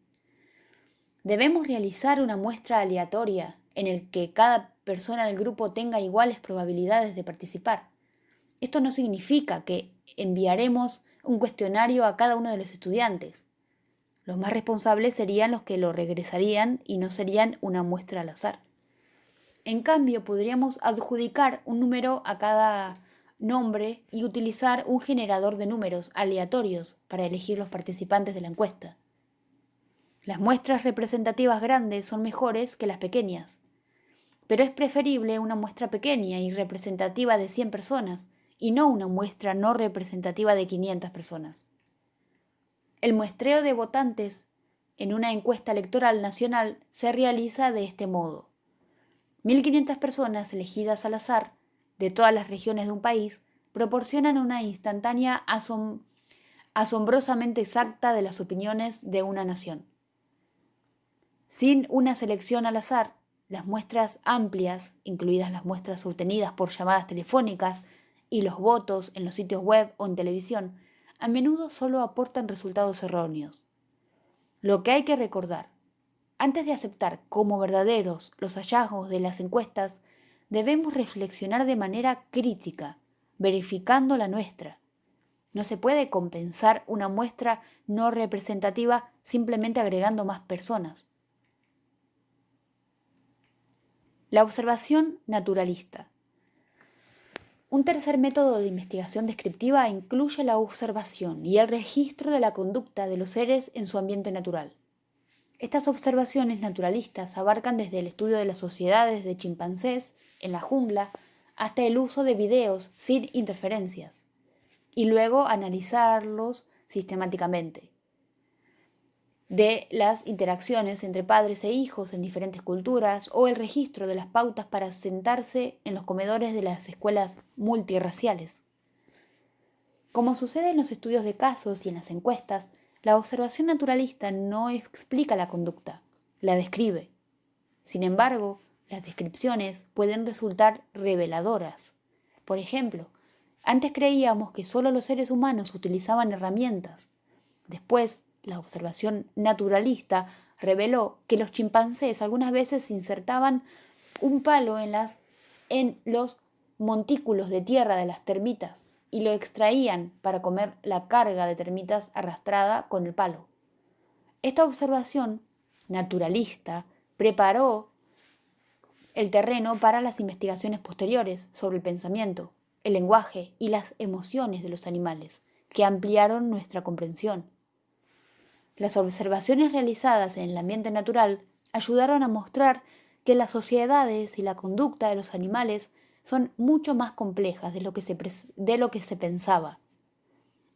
Debemos realizar una muestra aleatoria en el que cada persona del grupo tenga iguales probabilidades de participar. Esto no significa que enviaremos un cuestionario a cada uno de los estudiantes. Los más responsables serían los que lo regresarían y no serían una muestra al azar. En cambio, podríamos adjudicar un número a cada nombre y utilizar un generador de números aleatorios para elegir los participantes de la encuesta. Las muestras representativas grandes son mejores que las pequeñas, pero es preferible una muestra pequeña y representativa de 100 personas y no una muestra no representativa de 500 personas. El muestreo de votantes en una encuesta electoral nacional se realiza de este modo. 1.500 personas elegidas al azar de todas las regiones de un país proporcionan una instantánea asombrosamente exacta de las opiniones de una nación. Sin una selección al azar, las muestras amplias, incluidas las muestras obtenidas por llamadas telefónicas y los votos en los sitios web o en televisión, a menudo solo aportan resultados erróneos. Lo que hay que recordar: antes de aceptar como verdaderos los hallazgos de las encuestas, debemos reflexionar de manera crítica, verificando la nuestra. No se puede compensar una muestra no representativa simplemente agregando más personas. La observación naturalista. Un tercer método de investigación descriptiva incluye la observación y el registro de la conducta de los seres en su ambiente natural. Estas observaciones naturalistas abarcan desde el estudio de las sociedades de chimpancés en la jungla hasta el uso de videos sin interferencias, y luego analizarlos sistemáticamente, de las interacciones entre padres e hijos en diferentes culturas o el registro de las pautas para sentarse en los comedores de las escuelas multirraciales. Como sucede en los estudios de casos y en las encuestas, la observación naturalista no explica la conducta, la describe. Sin embargo, las descripciones pueden resultar reveladoras. Por ejemplo, antes creíamos que solo los seres humanos utilizaban herramientas. Después, la observación naturalista reveló que los chimpancés algunas veces insertaban un palo en los montículos de tierra de las termitas y lo extraían para comer la carga de termitas arrastrada con el palo. Esta observación naturalista preparó el terreno para las investigaciones posteriores sobre el pensamiento, el lenguaje y las emociones de los animales, que ampliaron nuestra comprensión. Las observaciones realizadas en el ambiente natural ayudaron a mostrar que las sociedades y la conducta de los animales son mucho más complejas de lo que se pensaba,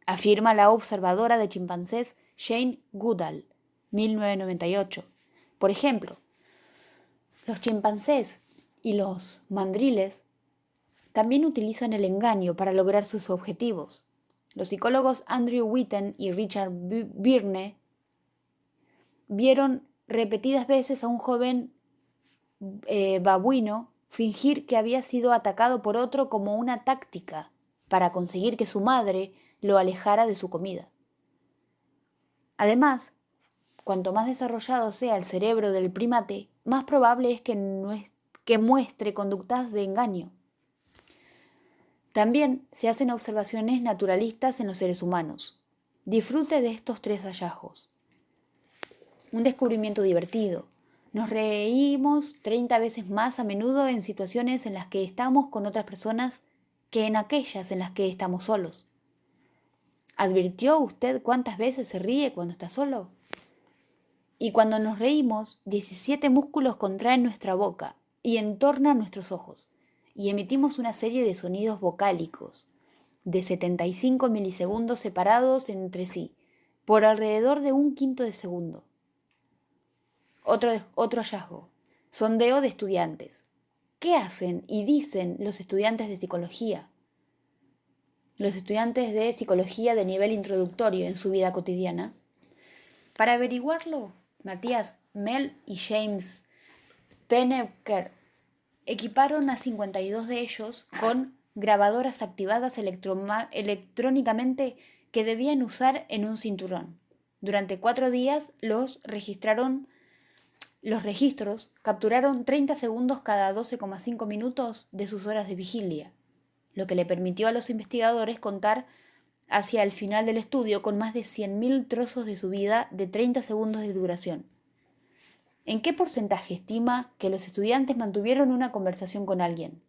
afirma la observadora de chimpancés Jane Goodall, 1998. Por ejemplo, los chimpancés y los mandriles también utilizan el engaño para lograr sus objetivos. Los psicólogos Andrew Witten y Richard Byrne vieron repetidas veces a un joven babuino fingir que había sido atacado por otro como una táctica para conseguir que su madre lo alejara de su comida. Además, cuanto más desarrollado sea el cerebro del primate, más probable es que muestre conductas de engaño. También se hacen observaciones naturalistas en los seres humanos. Disfrute de estos 3 hallazgos. Un descubrimiento divertido. Nos reímos 30 veces más a menudo en situaciones en las que estamos con otras personas que en aquellas en las que estamos solos. ¿Advirtió usted cuántas veces se ríe cuando está solo? Y cuando nos reímos, 17 músculos contraen nuestra boca y entornan nuestros ojos, y emitimos una serie de sonidos vocálicos de 75 milisegundos separados entre sí, por alrededor de 1/5 de segundo. Otro hallazgo. Sondeo de estudiantes. ¿Qué hacen y dicen los estudiantes de psicología? Los estudiantes de psicología de nivel introductorio en su vida cotidiana. Para averiguarlo, Matías Mel y James Penneker equiparon a 52 de ellos con grabadoras activadas electrónicamente que debían usar en un cinturón. Durante 4 días los registros capturaron 30 segundos cada 12,5 minutos de sus horas de vigilia, lo que le permitió a los investigadores contar hacia el final del estudio con más de 100.000 trozos de su vida de 30 segundos de duración. ¿En qué porcentaje estima que los estudiantes mantuvieron una conversación con alguien?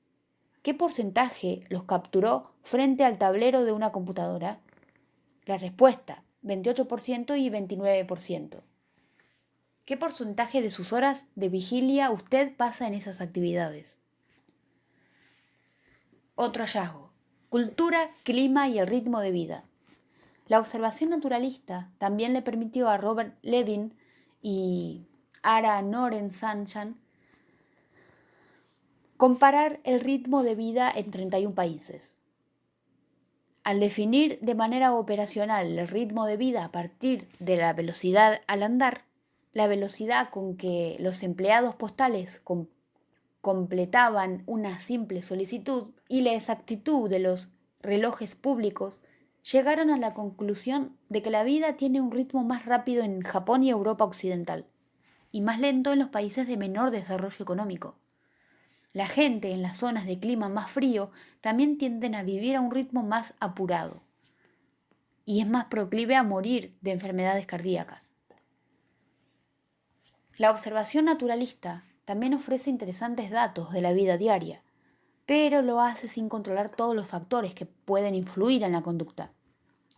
¿Qué porcentaje los capturó frente al tablero de una computadora? La respuesta, 28% y 29%. ¿Qué porcentaje de sus horas de vigilia usted pasa en esas actividades? Otro hallazgo. Cultura, clima y el ritmo de vida. La observación naturalista también le permitió a Robert Levin y Ara Norensanchan comparar el ritmo de vida en 31 países. Al definir de manera operacional el ritmo de vida a partir de la velocidad al andar, la velocidad con que los empleados postales completaban una simple solicitud y la exactitud de los relojes públicos, llegaron a la conclusión de que la vida tiene un ritmo más rápido en Japón y Europa occidental, y más lento en los países de menor desarrollo económico. La gente en las zonas de clima más frío también tienden a vivir a un ritmo más apurado y es más proclive a morir de enfermedades cardíacas. La observación naturalista también ofrece interesantes datos de la vida diaria, pero lo hace sin controlar todos los factores que pueden influir en la conducta.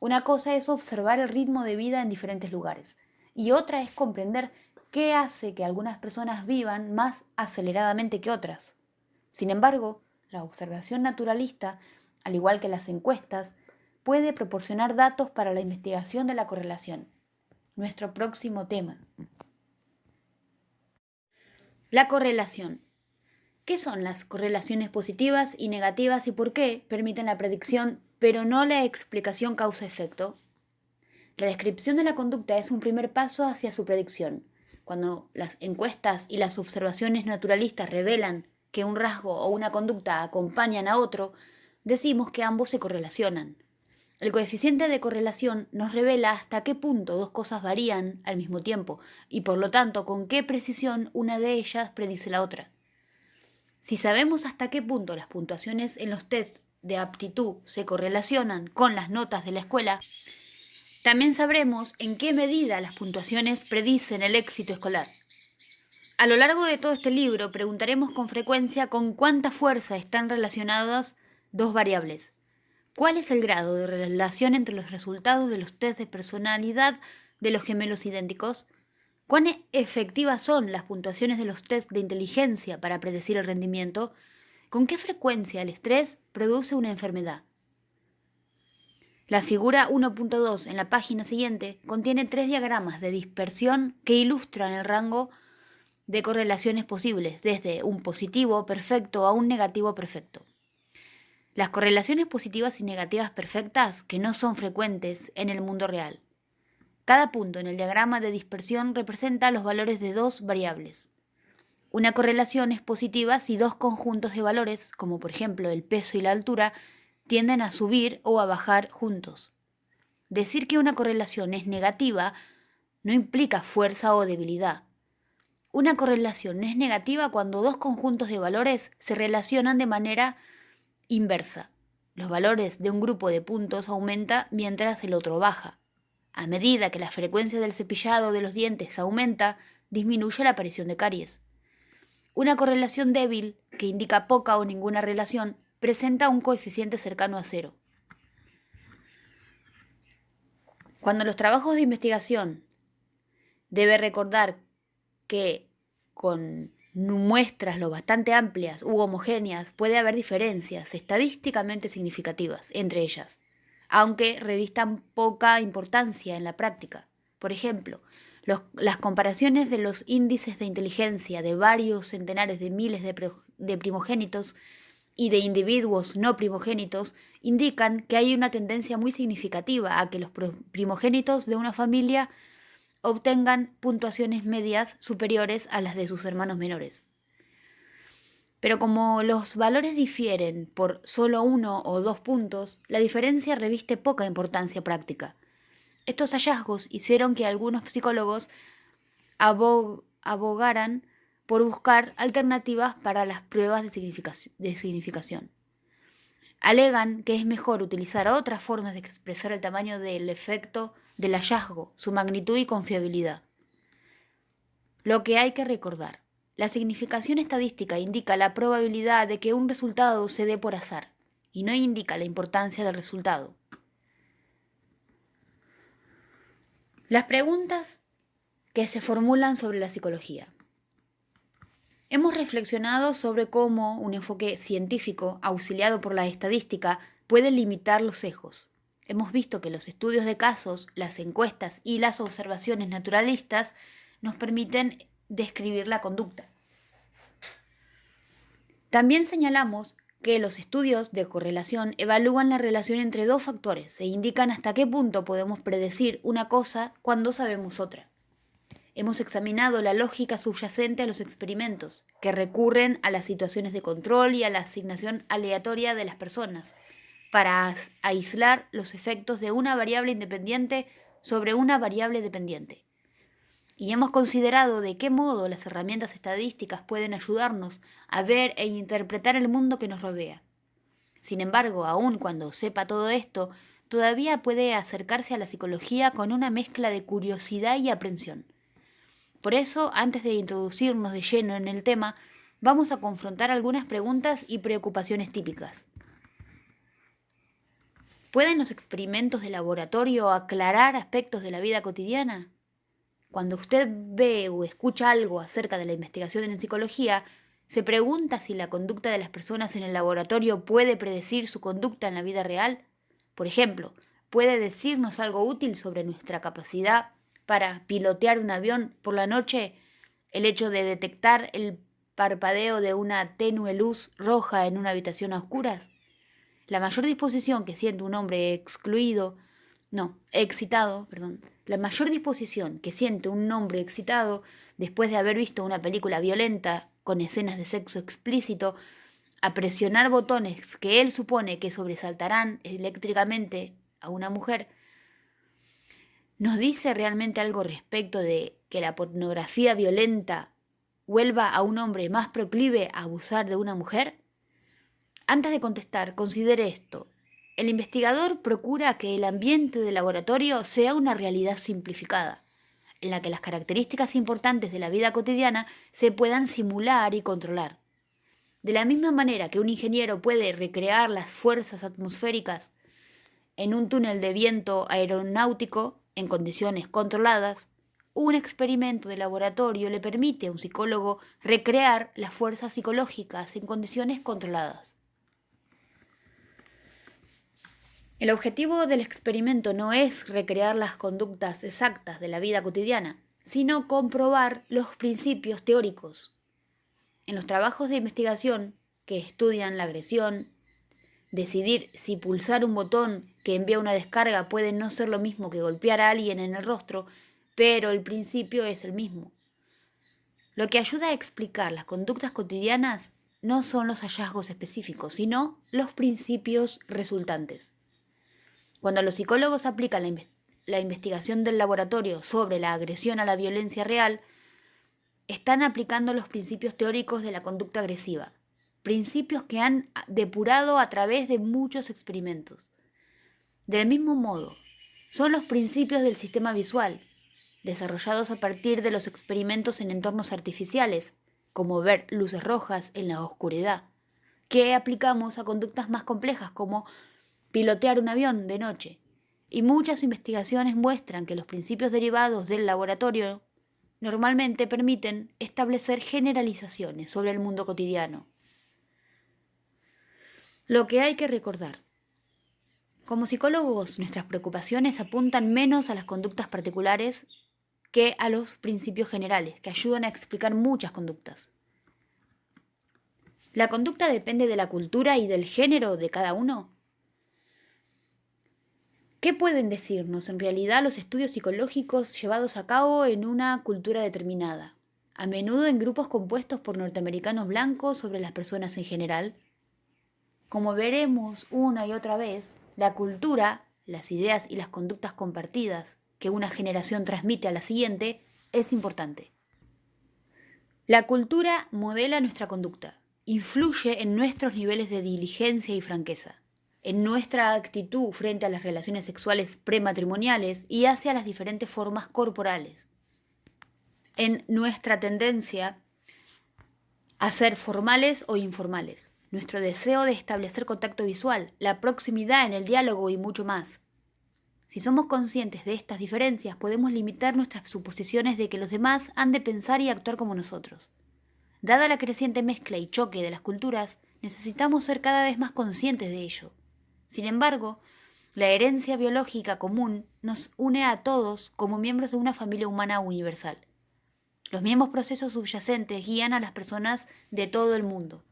Una cosa es observar el ritmo de vida en diferentes lugares y otra es comprender qué hace que algunas personas vivan más aceleradamente que otras. Sin embargo, la observación naturalista, al igual que las encuestas, puede proporcionar datos para la investigación de la correlación. Nuestro próximo tema. La correlación. ¿Qué son las correlaciones positivas y negativas y por qué permiten la predicción, pero no la explicación causa-efecto? La descripción de la conducta es un primer paso hacia su predicción. Cuando las encuestas y las observaciones naturalistas revelan que un rasgo o una conducta acompañan a otro, decimos que ambos se correlacionan. El coeficiente de correlación nos revela hasta qué punto dos cosas varían al mismo tiempo y por lo tanto con qué precisión una de ellas predice la otra. Si sabemos hasta qué punto las puntuaciones en los tests de aptitud se correlacionan con las notas de la escuela, también sabremos en qué medida las puntuaciones predicen el éxito escolar. A lo largo de todo este libro preguntaremos con frecuencia con cuánta fuerza están relacionadas dos variables. ¿Cuál es el grado de relación entre los resultados de los test de personalidad de los gemelos idénticos? ¿Cuán efectivas son las puntuaciones de los test de inteligencia para predecir el rendimiento? ¿Con qué frecuencia el estrés produce una enfermedad? La figura 1.2 en la página siguiente contiene 3 diagramas de dispersión que ilustran el rango de correlaciones posibles, desde un positivo perfecto a un negativo perfecto. Las correlaciones positivas y negativas perfectas, que no son frecuentes en el mundo real. Cada punto en el diagrama de dispersión representa los valores de dos variables. Una correlación es positiva si dos conjuntos de valores, como por ejemplo el peso y la altura, tienden a subir o a bajar juntos. Decir que una correlación es negativa no implica fuerza o debilidad. Una correlación es negativa cuando dos conjuntos de valores se relacionan de manera inversa. Los valores de un grupo de puntos aumenta mientras el otro baja. A medida que la frecuencia del cepillado de los dientes aumenta, disminuye la aparición de caries. Una correlación débil, que indica poca o ninguna relación, presenta un coeficiente cercano a cero. Cuando los trabajos de investigación debe recordar que con muestras lo bastante amplias u homogéneas puede haber diferencias estadísticamente significativas entre ellas, aunque revistan poca importancia en la práctica. Por ejemplo, las comparaciones de los índices de inteligencia de varios centenares de miles de primogénitos y de individuos no primogénitos indican que hay una tendencia muy significativa a que los primogénitos de una familia obtengan puntuaciones medias superiores a las de sus hermanos menores. Pero como los valores difieren por solo 1 o 2 puntos, la diferencia reviste poca importancia práctica. Estos hallazgos hicieron que algunos psicólogos abogaran por buscar alternativas para las pruebas de significación. alegan que es mejor utilizar otras formas de expresar el tamaño del efecto del hallazgo, su magnitud y confiabilidad. Lo que hay que recordar: la significación estadística indica la probabilidad de que un resultado se dé por azar, y no indica la importancia del resultado. Las preguntas que se formulan sobre la psicología. Hemos reflexionado sobre cómo un enfoque científico, auxiliado por la estadística, puede limitar los sesgos. Hemos visto que los estudios de casos, las encuestas y las observaciones naturalistas nos permiten describir la conducta. También señalamos que los estudios de correlación evalúan la relación entre dos factores e indican hasta qué punto podemos predecir una cosa cuando sabemos otra. Hemos examinado la lógica subyacente a los experimentos, que recurren a las situaciones de control y a la asignación aleatoria de las personas, para aislar los efectos de una variable independiente sobre una variable dependiente. Y hemos considerado de qué modo las herramientas estadísticas pueden ayudarnos a ver e interpretar el mundo que nos rodea. Sin embargo, aun cuando sepa todo esto, todavía puede acercarse a la psicología con una mezcla de curiosidad y aprensión. Por eso, antes de introducirnos de lleno en el tema, vamos a confrontar algunas preguntas y preocupaciones típicas. ¿Pueden los experimentos de laboratorio aclarar aspectos de la vida cotidiana? Cuando usted ve o escucha algo acerca de la investigación en psicología, ¿se pregunta si la conducta de las personas en el laboratorio puede predecir su conducta en la vida real? Por ejemplo, ¿puede decirnos algo útil sobre nuestra capacidad para pilotear un avión por la noche el hecho de detectar el parpadeo de una tenue luz roja en una habitación a oscuras? La mayor disposición que siente un hombre la mayor disposición que siente un hombre excitado después de haber visto una película violenta con escenas de sexo explícito a presionar botones que él supone que sobresaltarán eléctricamente a una mujer, ¿nos dice realmente algo respecto de que la pornografía violenta vuelva a un hombre más proclive a abusar de una mujer? Antes de contestar, considere esto. El investigador procura que el ambiente de laboratorio sea una realidad simplificada, en la que las características importantes de la vida cotidiana se puedan simular y controlar. De la misma manera que un ingeniero puede recrear las fuerzas atmosféricas en un túnel de viento aeronáutico en condiciones controladas, un experimento de laboratorio le permite a un psicólogo recrear las fuerzas psicológicas en condiciones controladas. El objetivo del experimento no es recrear las conductas exactas de la vida cotidiana, sino comprobar los principios teóricos. En los trabajos de investigación que estudian la agresión, decidir si pulsar un botón que envía una descarga puede no ser lo mismo que golpear a alguien en el rostro, pero el principio es el mismo. Lo que ayuda a explicar las conductas cotidianas no son los hallazgos específicos, sino los principios resultantes. Cuando los psicólogos aplican la investigación del laboratorio sobre la agresión a la violencia real, están aplicando los principios teóricos de la conducta agresiva, principios que han depurado a través de muchos experimentos. Del mismo modo, son los principios del sistema visual, desarrollados a partir de los experimentos en entornos artificiales, como ver luces rojas en la oscuridad, que aplicamos a conductas más complejas como pilotear un avión de noche. Y muchas investigaciones muestran que los principios derivados del laboratorio normalmente permiten establecer generalizaciones sobre el mundo cotidiano. Lo que hay que recordar: como psicólogos, nuestras preocupaciones apuntan menos a las conductas particulares que a los principios generales, que ayudan a explicar muchas conductas. ¿La conducta depende de la cultura y del género de cada uno? ¿Qué pueden decirnos en realidad los estudios psicológicos llevados a cabo en una cultura determinada, a menudo en grupos compuestos por norteamericanos blancos sobre las personas en general? Como veremos una y otra vez, la cultura, las ideas y las conductas compartidas que una generación transmite a la siguiente es importante. La cultura modela nuestra conducta, influye en nuestros niveles de diligencia y franqueza. en nuestra actitud frente a las relaciones sexuales prematrimoniales y hacia las diferentes formas corporales, en nuestra tendencia a ser formales o informales, nuestro deseo de establecer contacto visual, la proximidad en el diálogo y mucho más. Si somos conscientes de estas diferencias, podemos limitar nuestras suposiciones de que los demás han de pensar y actuar como nosotros. Dada la creciente mezcla y choque de las culturas, necesitamos ser cada vez más conscientes de ello. Sin embargo, la herencia biológica común nos une a todos como miembros de una familia humana universal. Los mismos procesos subyacentes guían a las personas de todo el mundo.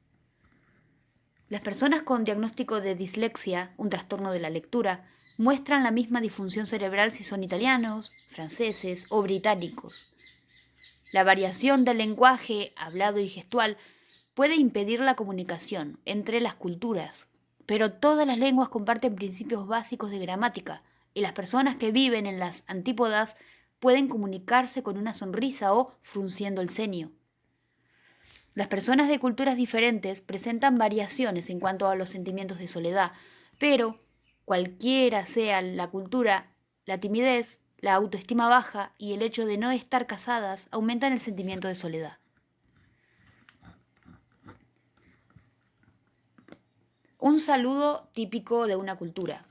Las personas con diagnóstico de dislexia, un trastorno de la lectura, muestran la misma disfunción cerebral si son italianos, franceses o británicos. La variación del lenguaje hablado y gestual puede impedir la comunicación entre las culturas, pero todas las lenguas comparten principios básicos de gramática, y las personas que viven en las antípodas pueden comunicarse con una sonrisa o frunciendo el ceño. Las personas de culturas diferentes presentan variaciones en cuanto a los sentimientos de soledad, pero cualquiera sea la cultura, la timidez, la autoestima baja y el hecho de no estar casadas aumentan el sentimiento de soledad. Un saludo típico de una cultura.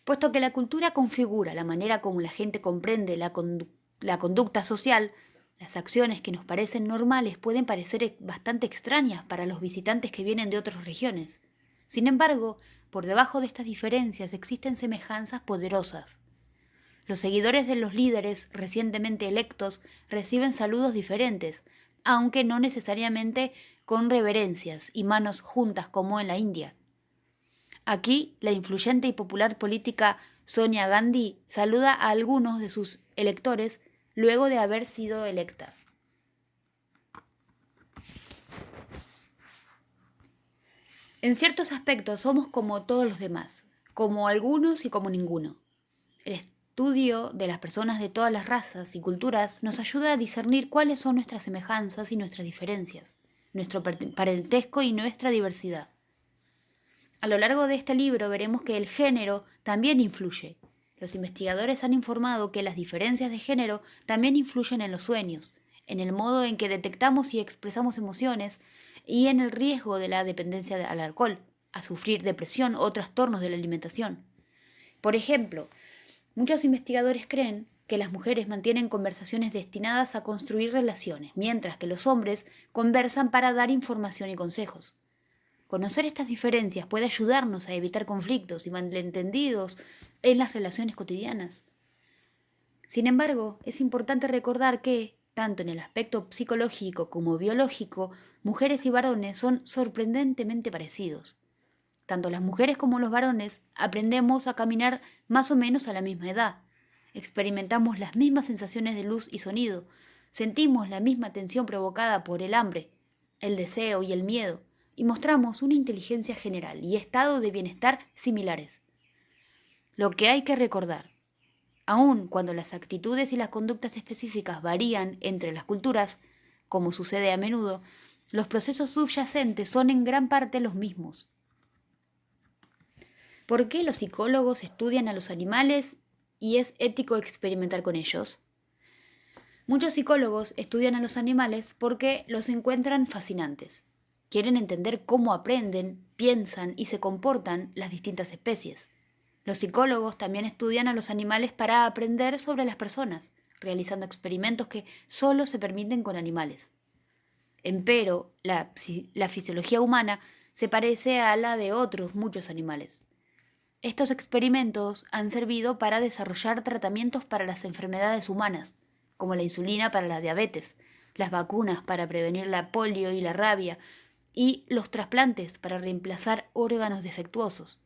Puesto que la cultura configura la manera como la gente comprende la conducta social, las acciones que nos parecen normales pueden parecer bastante extrañas para los visitantes que vienen de otras regiones. Sin embargo, por debajo de estas diferencias existen semejanzas poderosas. Los seguidores de los líderes recientemente electos reciben saludos diferentes, aunque no necesariamente con reverencias y manos juntas como en la India. Aquí, la influyente y popular política Sonia Gandhi saluda a algunos de sus electores luego de haber sido electa. En ciertos aspectos somos como todos los demás, como algunos y como ninguno. El estudio de las personas de todas las razas y culturas nos ayuda a discernir cuáles son nuestras semejanzas y nuestras diferencias, nuestro parentesco y nuestra diversidad. A lo largo de este libro veremos que el género también influye. Los investigadores han informado que las diferencias de género también influyen en los sueños, en el modo en que detectamos y expresamos emociones y en el riesgo de la dependencia al alcohol, a sufrir depresión o trastornos de la alimentación. Por ejemplo, muchos investigadores creen que las mujeres mantienen conversaciones destinadas a construir relaciones, mientras que los hombres conversan para dar información y consejos. Conocer estas diferencias puede ayudarnos a evitar conflictos y malentendidos en las relaciones cotidianas. Sin embargo, es importante recordar que, tanto en el aspecto psicológico como biológico, mujeres y varones son sorprendentemente parecidos. Tanto las mujeres como los varones aprendemos a caminar más o menos a la misma edad. Experimentamos las mismas sensaciones de luz y sonido. Sentimos la misma tensión provocada por el hambre, el deseo y el miedo. Y mostramos una inteligencia general y estado de bienestar similares. Lo que hay que recordar, aun cuando las actitudes y las conductas específicas varían entre las culturas, como sucede a menudo, los procesos subyacentes son en gran parte los mismos. ¿Por qué los psicólogos estudian a los animales y es ético experimentar con ellos? Muchos psicólogos estudian a los animales porque los encuentran fascinantes. Quieren entender cómo aprenden, piensan y se comportan las distintas especies. Los psicólogos también estudian a los animales para aprender sobre las personas, realizando experimentos que solo se permiten con animales. Empero, la fisiología humana se parece a la de otros muchos animales. Estos experimentos han servido para desarrollar tratamientos para las enfermedades humanas, como la insulina para la diabetes, las vacunas para prevenir la polio y la rabia, y los trasplantes para reemplazar órganos defectuosos.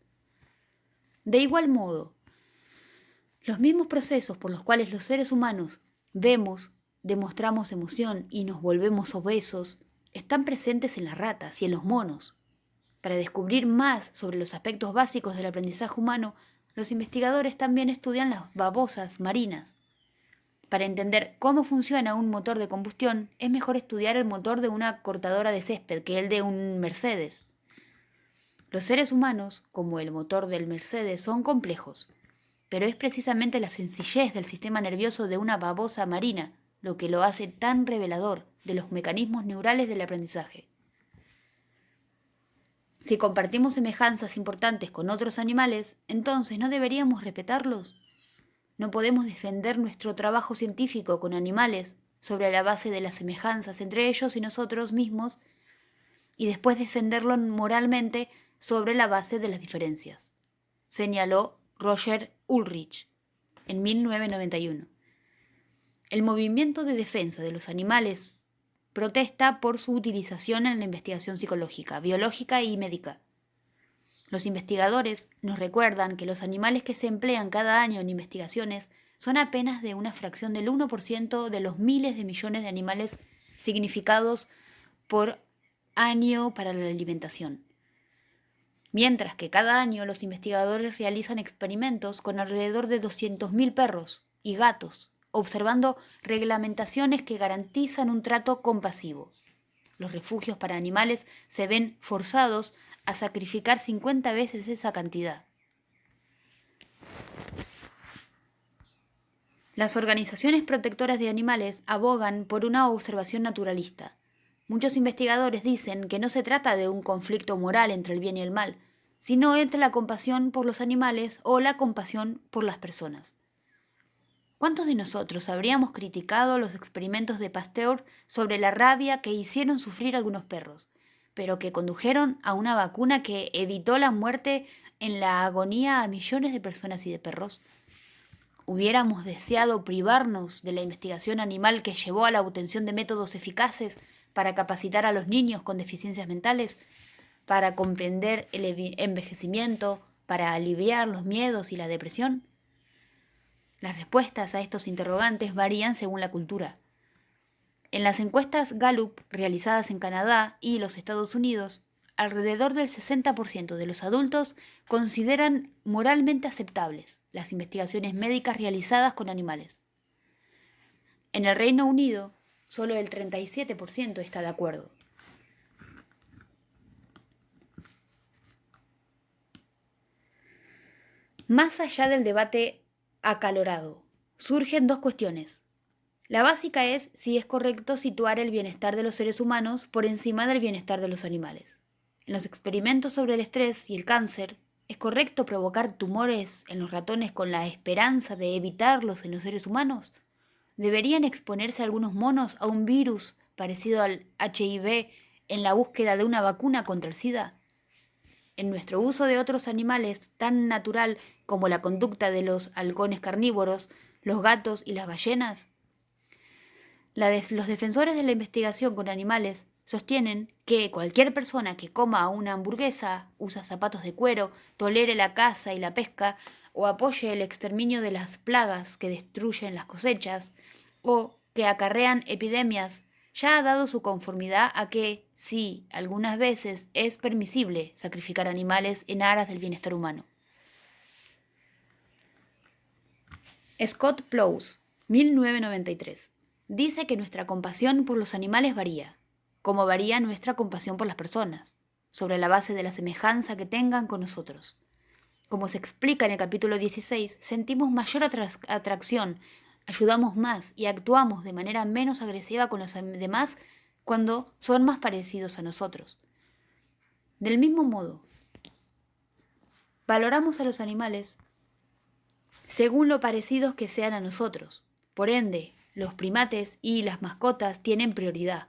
De igual modo, los mismos procesos por los cuales los seres humanos vemos, demostramos emoción y nos volvemos obesos, están presentes en las ratas y en los monos. Para descubrir más sobre los aspectos básicos del aprendizaje humano, los investigadores también estudian las babosas marinas. Para entender cómo funciona un motor de combustión, es mejor estudiar el motor de una cortadora de césped que el de un Mercedes. Los seres humanos, como el motor del Mercedes, son complejos, pero es precisamente la sencillez del sistema nervioso de una babosa marina lo que lo hace tan revelador de los mecanismos neurales del aprendizaje. Si compartimos semejanzas importantes con otros animales, entonces ¿no deberíamos respetarlos? No podemos defender nuestro trabajo científico con animales sobre la base de las semejanzas entre ellos y nosotros mismos y después defenderlo moralmente sobre la base de las diferencias, señaló Roger Ulrich en 1991. El movimiento de defensa de los animales protesta por su utilización en la investigación psicológica, biológica y médica. Los investigadores nos recuerdan que los animales que se emplean cada año en investigaciones son apenas de una fracción del 1% de los miles de millones de animales significados por año para la alimentación. Mientras que cada año los investigadores realizan experimentos con alrededor de 200.000 perros y gatos, observando reglamentaciones que garantizan un trato compasivo. Los refugios para animales se ven forzados a sacrificar 50 veces esa cantidad. Las organizaciones protectoras de animales abogan por una observación naturalista. Muchos investigadores dicen que no se trata de un conflicto moral entre el bien y el mal, sino entre la compasión por los animales o la compasión por las personas. ¿Cuántos de nosotros habríamos criticado los experimentos de Pasteur sobre la rabia que hicieron sufrir algunos perros, pero que condujeron a una vacuna que evitó la muerte en la agonía a millones de personas y de perros? ¿Hubiéramos deseado privarnos de la investigación animal que llevó a la obtención de métodos eficaces para capacitar a los niños con deficiencias mentales, para comprender el envejecimiento, para aliviar los miedos y la depresión? Las respuestas a estos interrogantes varían según la cultura. En las encuestas Gallup realizadas en Canadá y los Estados Unidos, alrededor del 60% de los adultos consideran moralmente aceptables las investigaciones médicas realizadas con animales. En el Reino Unido, solo el 37% está de acuerdo. Más allá del debate acalorado, surgen dos cuestiones. La básica es si es correcto situar el bienestar de los seres humanos por encima del bienestar de los animales. En los experimentos sobre el estrés y el cáncer, ¿es correcto provocar tumores en los ratones con la esperanza de evitarlos en los seres humanos? ¿Deberían exponerse algunos monos a un virus parecido al HIV en la búsqueda de una vacuna contra el SIDA? En nuestro uso de otros animales tan natural como la conducta de los halcones carnívoros, los gatos y las ballenas. Los defensores de la investigación con animales sostienen que cualquier persona que coma una hamburguesa, use zapatos de cuero, tolere la caza y la pesca, o apoye el exterminio de las plagas que destruyen las cosechas, o que acarrean epidemias, ya ha dado su conformidad a que, sí, algunas veces es permisible sacrificar animales en aras del bienestar humano. Scott Plous, 1993. Dice que nuestra compasión por los animales varía, como varía nuestra compasión por las personas, sobre la base de la semejanza que tengan con nosotros. Como se explica en el capítulo 16, sentimos mayor atracción, ayudamos más y actuamos de manera menos agresiva con los demás cuando son más parecidos a nosotros. Del mismo modo, valoramos a los animales según lo parecidos que sean a nosotros. Por ende, los primates y las mascotas tienen prioridad.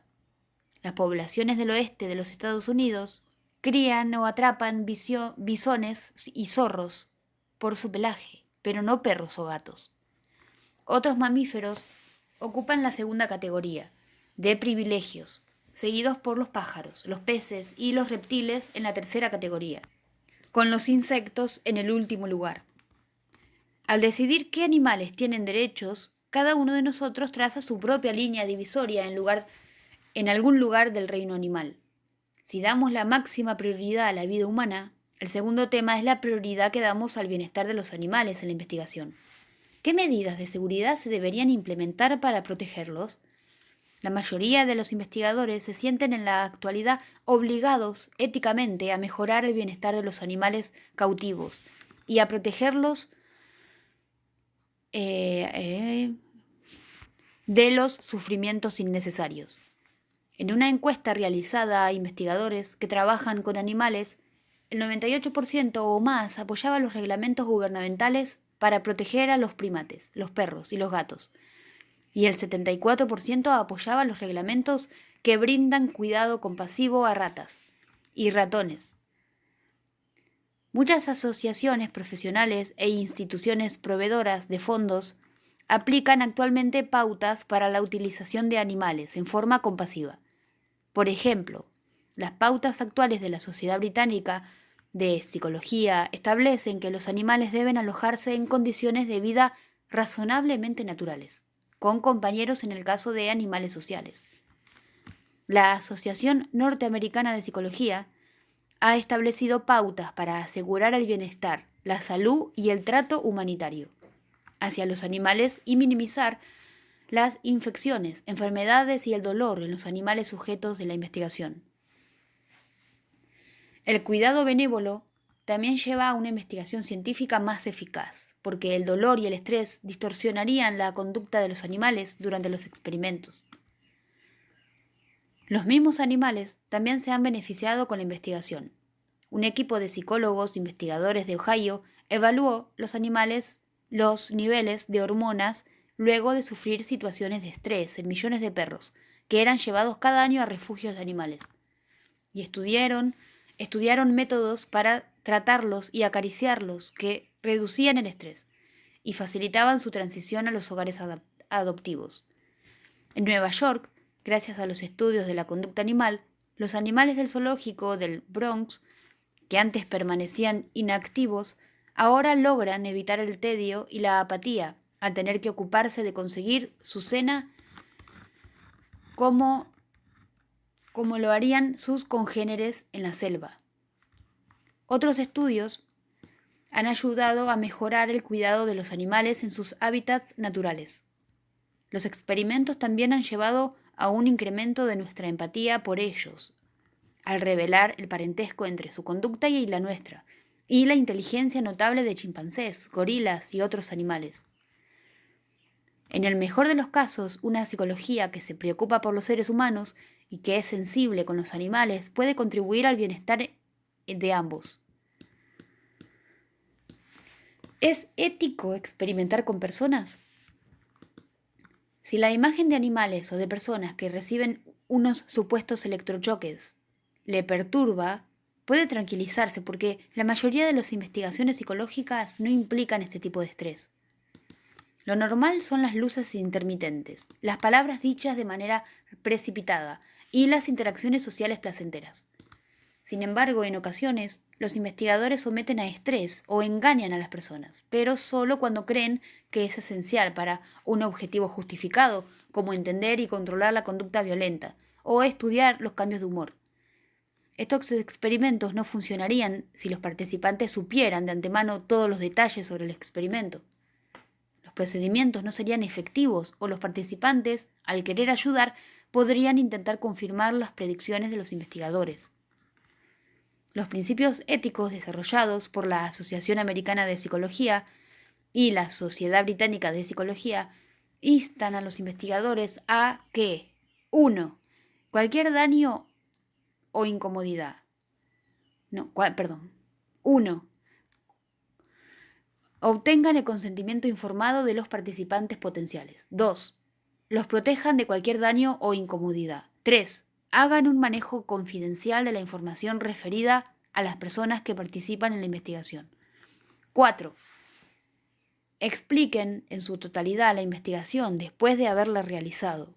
Las poblaciones del oeste de los Estados Unidos crían o atrapan bisones y zorros por su pelaje, pero no perros o gatos. Otros mamíferos ocupan la segunda categoría, de privilegios, seguidos por los pájaros, los peces y los reptiles en la tercera categoría, con los insectos en el último lugar. Al decidir qué animales tienen derechos, cada uno de nosotros traza su propia línea divisoria en algún lugar del reino animal. Si damos la máxima prioridad a la vida humana, el segundo tema es la prioridad que damos al bienestar de los animales en la investigación. ¿Qué medidas de seguridad se deberían implementar para protegerlos? La mayoría de los investigadores se sienten en la actualidad obligados éticamente a mejorar el bienestar de los animales cautivos y a protegerlos de los sufrimientos innecesarios. En una encuesta realizada a investigadores que trabajan con animales, el 98% o más apoyaba los reglamentos gubernamentales para proteger a los primates, los perros y los gatos, y el 74% apoyaba los reglamentos que brindan cuidado compasivo a ratas y ratones. Muchas asociaciones profesionales e instituciones proveedoras de fondos aplican actualmente pautas para la utilización de animales en forma compasiva. Por ejemplo, las pautas actuales de la Sociedad Británica de Psicología establecen que los animales deben alojarse en condiciones de vida razonablemente naturales, con compañeros en el caso de animales sociales. La Asociación Norteamericana de Psicología ha establecido pautas para asegurar el bienestar, la salud y el trato humanitario hacia los animales y minimizar las infecciones, enfermedades y el dolor en los animales sujetos de la investigación. El cuidado benévolo también lleva a una investigación científica más eficaz, porque el dolor y el estrés distorsionarían la conducta de los animales durante los experimentos. Los mismos animales también se han beneficiado con la investigación. Un equipo de psicólogos investigadores de Ohio evaluó los niveles de hormonas luego de sufrir situaciones de estrés en millones de perros, que eran llevados cada año a refugios de animales. Y estudiaron métodos para tratarlos y acariciarlos que reducían el estrés y facilitaban su transición a los hogares adoptivos. En Nueva York, gracias a los estudios de la conducta animal, los animales del zoológico del Bronx, que antes permanecían inactivos, ahora logran evitar el tedio y la apatía al tener que ocuparse de conseguir su cena como lo harían sus congéneres en la selva. Otros estudios han ayudado a mejorar el cuidado de los animales en sus hábitats naturales. Los experimentos también han llevado a un incremento de nuestra empatía por ellos, al revelar el parentesco entre su conducta y la nuestra, y la inteligencia notable de chimpancés, gorilas y otros animales. En el mejor de los casos, una psicología que se preocupa por los seres humanos y que es sensible con los animales puede contribuir al bienestar de ambos. ¿Es ético experimentar con personas? Si la imagen de animales o de personas que reciben unos supuestos electrochoques le perturba, puede tranquilizarse porque la mayoría de las investigaciones psicológicas no implican este tipo de estrés. Lo normal son las luces intermitentes, las palabras dichas de manera precipitada y las interacciones sociales placenteras. Sin embargo, en ocasiones, los investigadores someten a estrés o engañan a las personas, pero solo cuando creen que es esencial para un objetivo justificado, como entender y controlar la conducta violenta o estudiar los cambios de humor. Estos experimentos no funcionarían si los participantes supieran de antemano todos los detalles sobre el experimento. Los procedimientos no serían efectivos o los participantes, al querer ayudar, podrían intentar confirmar las predicciones de los investigadores. Los principios éticos desarrollados por la Asociación Americana de Psicología y la Sociedad Británica de Psicología instan a los investigadores a que 1. Cualquier daño o incomodidad. 1. Obtengan el consentimiento informado de los participantes potenciales. 2. Los protejan de cualquier daño o incomodidad. 3. Hagan un manejo confidencial de la información referida a las personas que participan en la investigación. 4. Expliquen en su totalidad la investigación después de haberla realizado.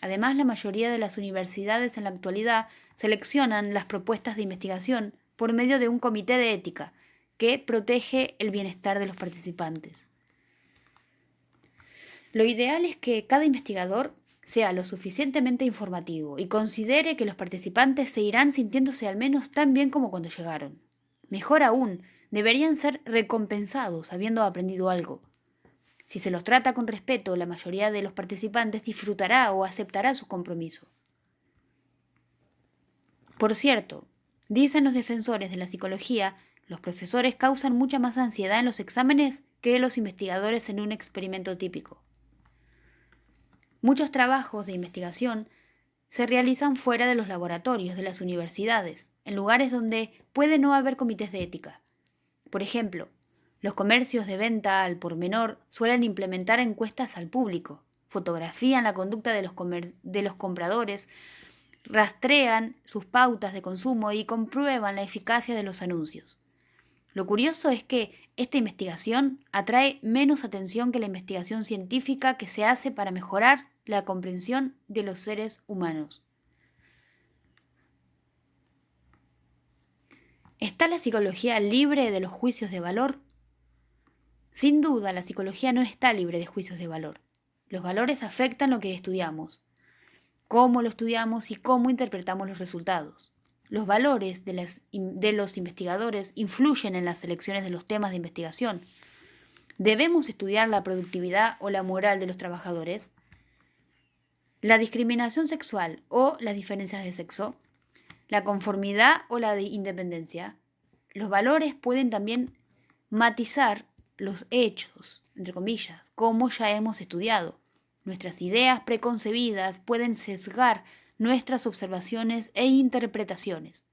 Además, la mayoría de las universidades en la actualidad seleccionan las propuestas de investigación por medio de un comité de ética que protege el bienestar de los participantes. Lo ideal es que cada investigador sea lo suficientemente informativo y considere que los participantes se irán sintiéndose al menos tan bien como cuando llegaron. Mejor aún, deberían ser recompensados habiendo aprendido algo. Si se los trata con respeto, la mayoría de los participantes disfrutará o aceptará su compromiso. Por cierto, dicen los defensores de la psicología, los profesores causan mucha más ansiedad en los exámenes que los investigadores en un experimento típico. Muchos trabajos de investigación se realizan fuera de los laboratorios de las universidades, en lugares donde puede no haber comités de ética. Por ejemplo, los comercios de venta al por menor suelen implementar encuestas al público, fotografían la conducta de los compradores, rastrean sus pautas de consumo y comprueban la eficacia de los anuncios. Lo curioso es que esta investigación atrae menos atención que la investigación científica que se hace para mejorar la comprensión de los seres humanos. ¿Está la psicología libre de los juicios de valor? Sin duda, la psicología no está libre de juicios de valor. Los valores afectan lo que estudiamos, cómo lo estudiamos y cómo interpretamos los resultados. Los valores de los investigadores influyen en las selecciones de los temas de investigación. ¿Debemos estudiar la productividad o la moral de los trabajadores? ¿La discriminación sexual o las diferencias de sexo? ¿La conformidad o la independencia? Los valores pueden también matizar los hechos, entre comillas, como ya hemos estudiado. Nuestras ideas preconcebidas pueden sesgar nuestras observaciones e interpretaciones.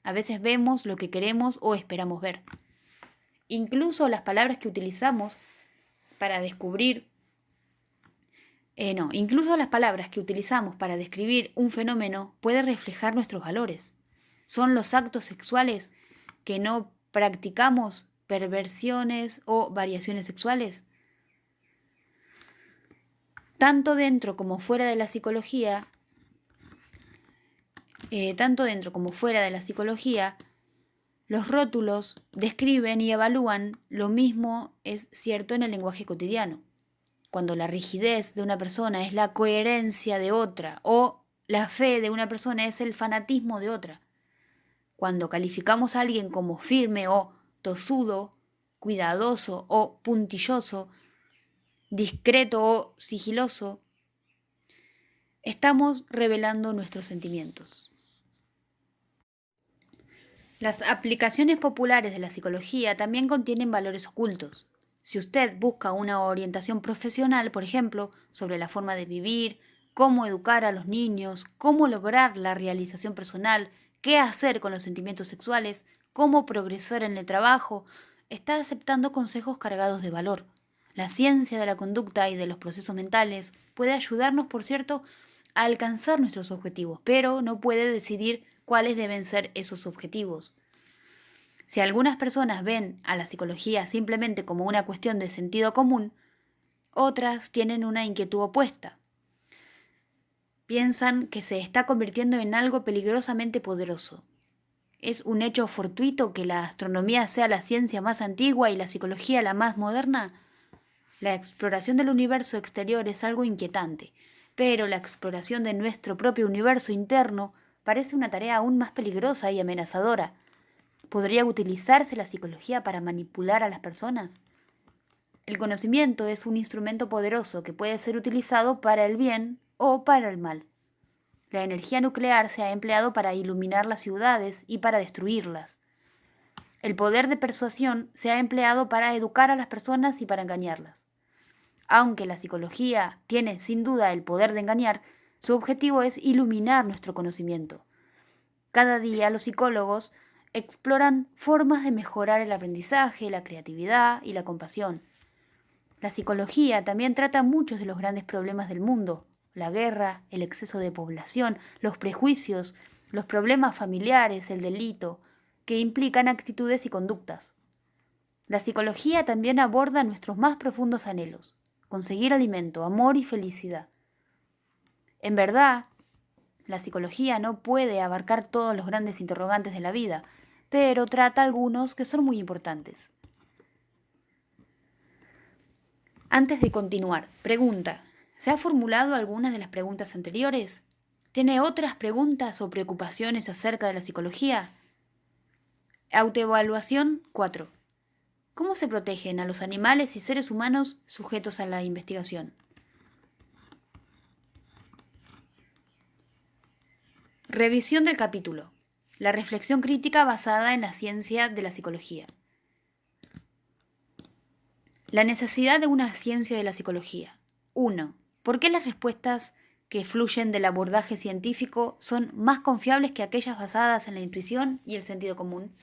A veces vemos lo que queremos o esperamos ver. Incluso las palabras que utilizamos para describir un fenómeno pueden reflejar nuestros valores. ¿Son los actos sexuales que no practicamos perversiones o variaciones sexuales? Tanto dentro como fuera de la psicología, los rótulos describen y evalúan. Lo mismo es cierto en el lenguaje cotidiano. Cuando la rigidez de una persona es la coherencia de otra o la fe de una persona es el fanatismo de otra. Cuando calificamos a alguien como firme o tosudo, cuidadoso o puntilloso, discreto o sigiloso, estamos revelando nuestros sentimientos. Las aplicaciones populares de la psicología también contienen valores ocultos. Si usted busca una orientación profesional, por ejemplo, sobre la forma de vivir, cómo educar a los niños, cómo lograr la realización personal, qué hacer con los sentimientos sexuales, cómo progresar en el trabajo, está aceptando consejos cargados de valor. La ciencia de la conducta y de los procesos mentales puede ayudarnos, por cierto, a alcanzar nuestros objetivos, pero no puede decidir cuáles deben ser esos objetivos. Si algunas personas ven a la psicología simplemente como una cuestión de sentido común, otras tienen una inquietud opuesta. Piensan que se está convirtiendo en algo peligrosamente poderoso. ¿Es un hecho fortuito que la astronomía sea la ciencia más antigua y la psicología la más moderna? La exploración del universo exterior es algo inquietante, pero la exploración de nuestro propio universo interno parece una tarea aún más peligrosa y amenazadora. ¿Podría utilizarse la psicología para manipular a las personas? El conocimiento es un instrumento poderoso que puede ser utilizado para el bien o para el mal. La energía nuclear se ha empleado para iluminar las ciudades y para destruirlas. El poder de persuasión se ha empleado para educar a las personas y para engañarlas. Aunque la psicología tiene sin duda el poder de engañar, su objetivo es iluminar nuestro conocimiento. Cada día los psicólogos exploran formas de mejorar el aprendizaje, la creatividad y la compasión. La psicología también trata muchos de los grandes problemas del mundo: la guerra, el exceso de población, los prejuicios, los problemas familiares, el delito, que implican actitudes y conductas. La psicología también aborda nuestros más profundos anhelos: conseguir alimento, amor y felicidad. En verdad, la psicología no puede abarcar todos los grandes interrogantes de la vida, pero trata algunos que son muy importantes. Antes de continuar, pregunta: ¿se ha formulado algunas de las preguntas anteriores? ¿Tiene otras preguntas o preocupaciones acerca de la psicología? Autoevaluación 4. ¿Cómo se protegen a los animales y seres humanos sujetos a la investigación? Revisión del capítulo. La reflexión crítica basada en la ciencia de la psicología. La necesidad de una ciencia de la psicología. 1. ¿Por qué las respuestas que fluyen del abordaje científico son más confiables que aquellas basadas en la intuición y el sentido común?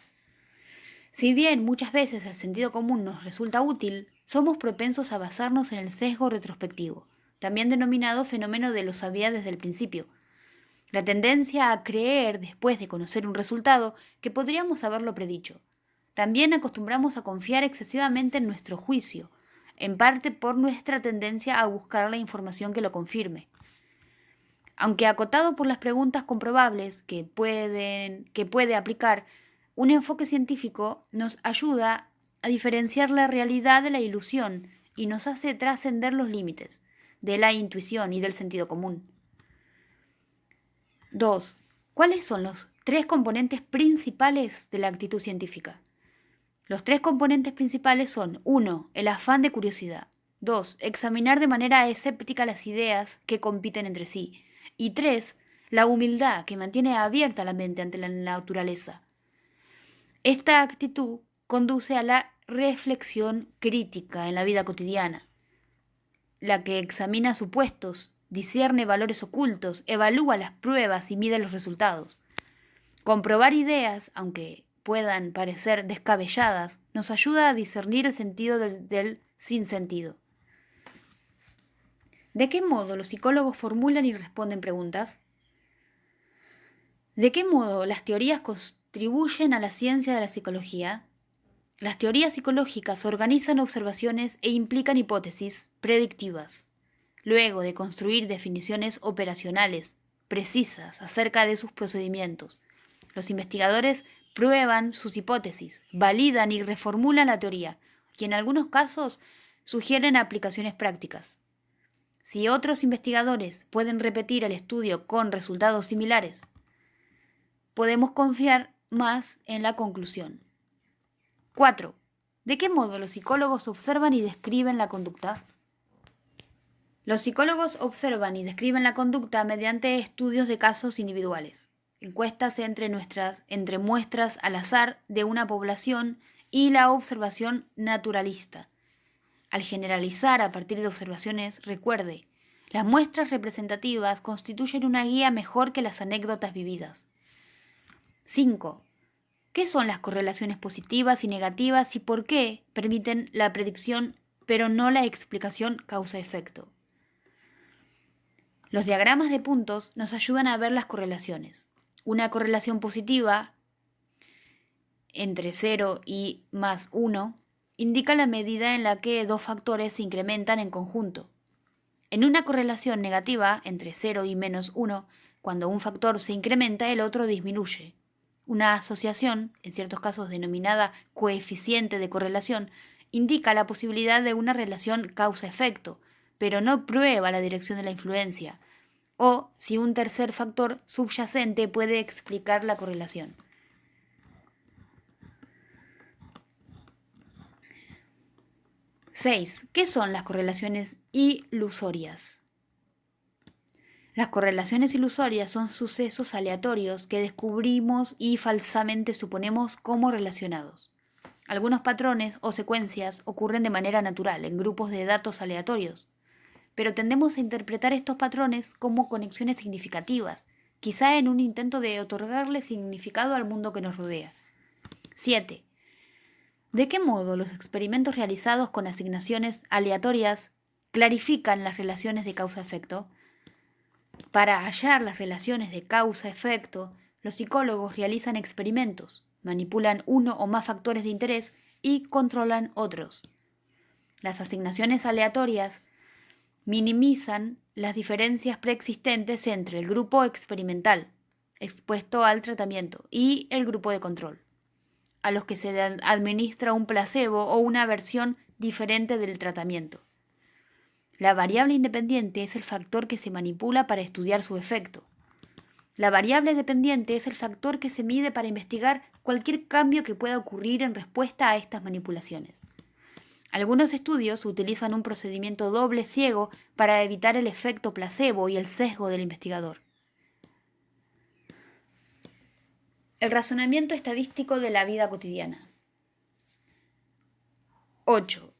Si bien muchas veces el sentido común nos resulta útil, somos propensos a basarnos en el sesgo retrospectivo, también denominado fenómeno de lo sabía desde el principio. La tendencia a creer, después de conocer un resultado, que podríamos haberlo predicho. También acostumbramos a confiar excesivamente en nuestro juicio, en parte por nuestra tendencia a buscar la información que lo confirme. Aunque acotado por las preguntas comprobables que puede aplicar, un enfoque científico nos ayuda a diferenciar la realidad de la ilusión y nos hace trascender los límites de la intuición y del sentido común. 2. ¿Cuáles son los 3 componentes principales de la actitud científica? Los 3 componentes principales son: 1. El afán de curiosidad. 2. Examinar de manera escéptica las ideas que compiten entre sí. Y 3. La humildad que mantiene abierta la mente ante la naturaleza. Esta actitud conduce a la reflexión crítica en la vida cotidiana, la que examina supuestos, discierne valores ocultos, evalúa las pruebas y mide los resultados. Comprobar ideas, aunque puedan parecer descabelladas, nos ayuda a discernir el sentido del sinsentido. ¿De qué modo los psicólogos formulan y responden preguntas? ¿De qué modo las teorías contribuyen a la ciencia de la psicología? Las teorías psicológicas organizan observaciones e implican hipótesis predictivas. Luego de construir definiciones operacionales precisas acerca de sus procedimientos, los investigadores prueban sus hipótesis, validan y reformulan la teoría, y en algunos casos sugieren aplicaciones prácticas. Si otros investigadores pueden repetir el estudio con resultados similares, podemos confiar más en la conclusión. 4. ¿De qué modo los psicólogos observan y describen la conducta? Los psicólogos observan y describen la conducta mediante estudios de casos individuales, encuestas entre muestras al azar de una población y la observación naturalista. Al generalizar a partir de observaciones, recuerde, las muestras representativas constituyen una guía mejor que las anécdotas vividas. 5. ¿Qué son las correlaciones positivas y negativas y por qué permiten la predicción pero no la explicación causa-efecto? Los diagramas de puntos nos ayudan a ver las correlaciones. Una correlación positiva entre 0 y más 1 indica la medida en la que 2 factores se incrementan en conjunto. En una correlación negativa entre 0 y menos 1, cuando un factor se incrementa, el otro disminuye. Una asociación, en ciertos casos denominada coeficiente de correlación, indica la posibilidad de una relación causa-efecto, pero no prueba la dirección de la influencia, o si un tercer factor subyacente puede explicar la correlación. 6. ¿Qué son las correlaciones ilusorias? Las correlaciones ilusorias son sucesos aleatorios que descubrimos y falsamente suponemos como relacionados. Algunos patrones o secuencias ocurren de manera natural en grupos de datos aleatorios, pero tendemos a interpretar estos patrones como conexiones significativas, quizá en un intento de otorgarle significado al mundo que nos rodea. 7. ¿De qué modo los experimentos realizados con asignaciones aleatorias clarifican las relaciones de causa-efecto? Para hallar las relaciones de causa-efecto, los psicólogos realizan experimentos, manipulan uno o más factores de interés y controlan otros. Las asignaciones aleatorias minimizan las diferencias preexistentes entre el grupo experimental, expuesto al tratamiento, y el grupo de control, a los que se administra un placebo o una versión diferente del tratamiento. La variable independiente es el factor que se manipula para estudiar su efecto. La variable dependiente es el factor que se mide para investigar cualquier cambio que pueda ocurrir en respuesta a estas manipulaciones. Algunos estudios utilizan un procedimiento doble ciego para evitar el efecto placebo y el sesgo del investigador. El razonamiento estadístico de la vida cotidiana. 8.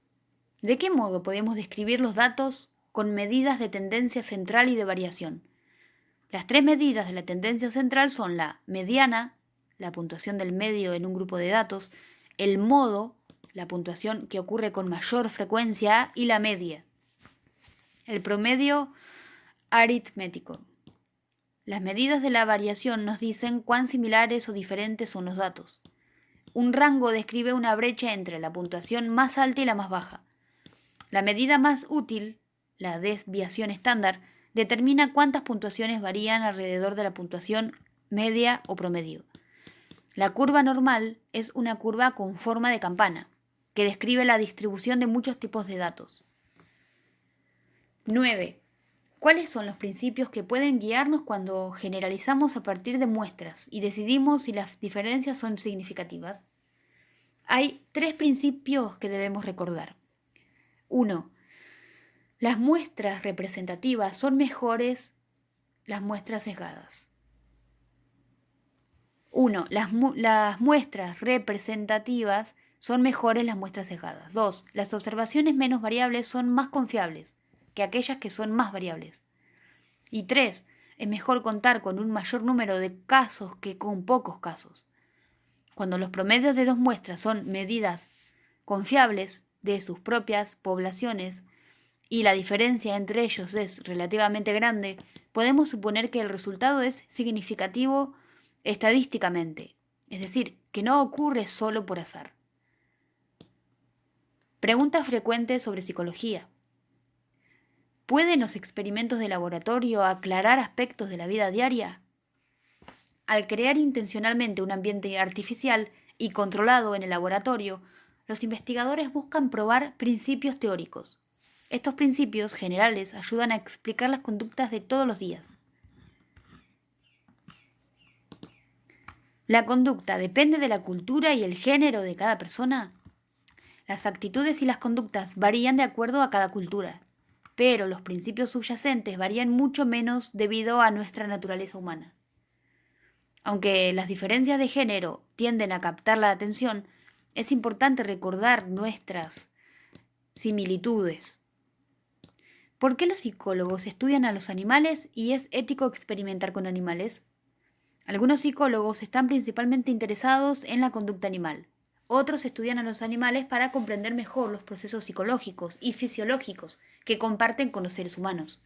¿De qué modo podemos describir los datos con medidas de tendencia central y de variación? Las tres medidas de la tendencia central son la mediana, la puntuación del medio en un grupo de datos, el modo, la puntuación que ocurre con mayor frecuencia, y la media, el promedio aritmético. Las medidas de la variación nos dicen cuán similares o diferentes son los datos. Un rango describe una brecha entre la puntuación más alta y la más baja. La medida más útil, la desviación estándar, determina cuántas puntuaciones varían alrededor de la puntuación media o promedio. La curva normal es una curva con forma de campana, que describe la distribución de muchos tipos de datos. 9. ¿Cuáles son los principios que pueden guiarnos cuando generalizamos a partir de muestras y decidimos si las diferencias son significativas? Hay tres principios que debemos recordar. 1. Las muestras representativas son mejores las muestras sesgadas. 1. Las muestras representativas son mejores las muestras sesgadas. 2. Las observaciones menos variables son más confiables que aquellas que son más variables. Y 3. Es mejor contar con un mayor número de casos que con pocos casos. Cuando los promedios de dos muestras son medidas confiables de sus propias poblaciones y la diferencia entre ellos es relativamente grande, podemos suponer que el resultado es significativo estadísticamente, es decir, que no ocurre solo por azar. Preguntas frecuentes sobre psicología. ¿Pueden los experimentos de laboratorio aclarar aspectos de la vida diaria? Al crear intencionalmente un ambiente artificial y controlado en el laboratorio, los investigadores buscan probar principios teóricos. Estos principios generales ayudan a explicar las conductas de todos los días. ¿La conducta depende de la cultura y el género de cada persona? Las actitudes y las conductas varían de acuerdo a cada cultura, pero los principios subyacentes varían mucho menos debido a nuestra naturaleza humana. Aunque las diferencias de género tienden a captar la atención, es importante recordar nuestras similitudes. ¿Por qué los psicólogos estudian a los animales y es ético experimentar con animales? Algunos psicólogos están principalmente interesados en la conducta animal. Otros estudian a los animales para comprender mejor los procesos psicológicos y fisiológicos que comparten con los seres humanos.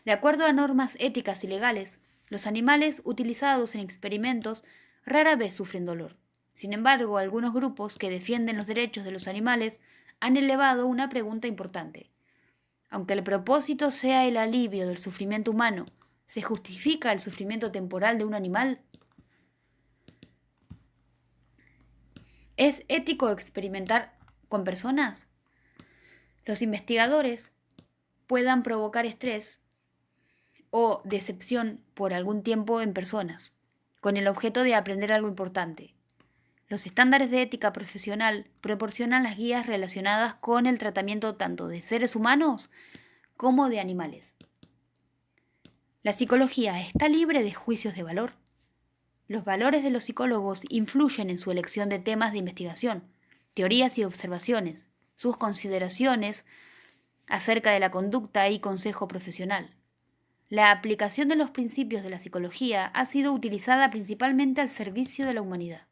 De acuerdo a normas éticas y legales, los animales utilizados en experimentos rara vez sufren dolor. Sin embargo, algunos grupos que defienden los derechos de los animales han elevado una pregunta importante. Aunque el propósito sea el alivio del sufrimiento humano, ¿se justifica el sufrimiento temporal de un animal? ¿Es ético experimentar con personas? Los investigadores puedan provocar estrés o decepción por algún tiempo en personas, con el objeto de aprender algo importante. Los estándares de ética profesional proporcionan las guías relacionadas con el tratamiento tanto de seres humanos como de animales. ¿La psicología está libre de juicios de valor? Los valores de los psicólogos influyen en su elección de temas de investigación, teorías y observaciones, sus consideraciones acerca de la conducta y consejo profesional. La aplicación de los principios de la psicología ha sido utilizada principalmente al servicio de la humanidad.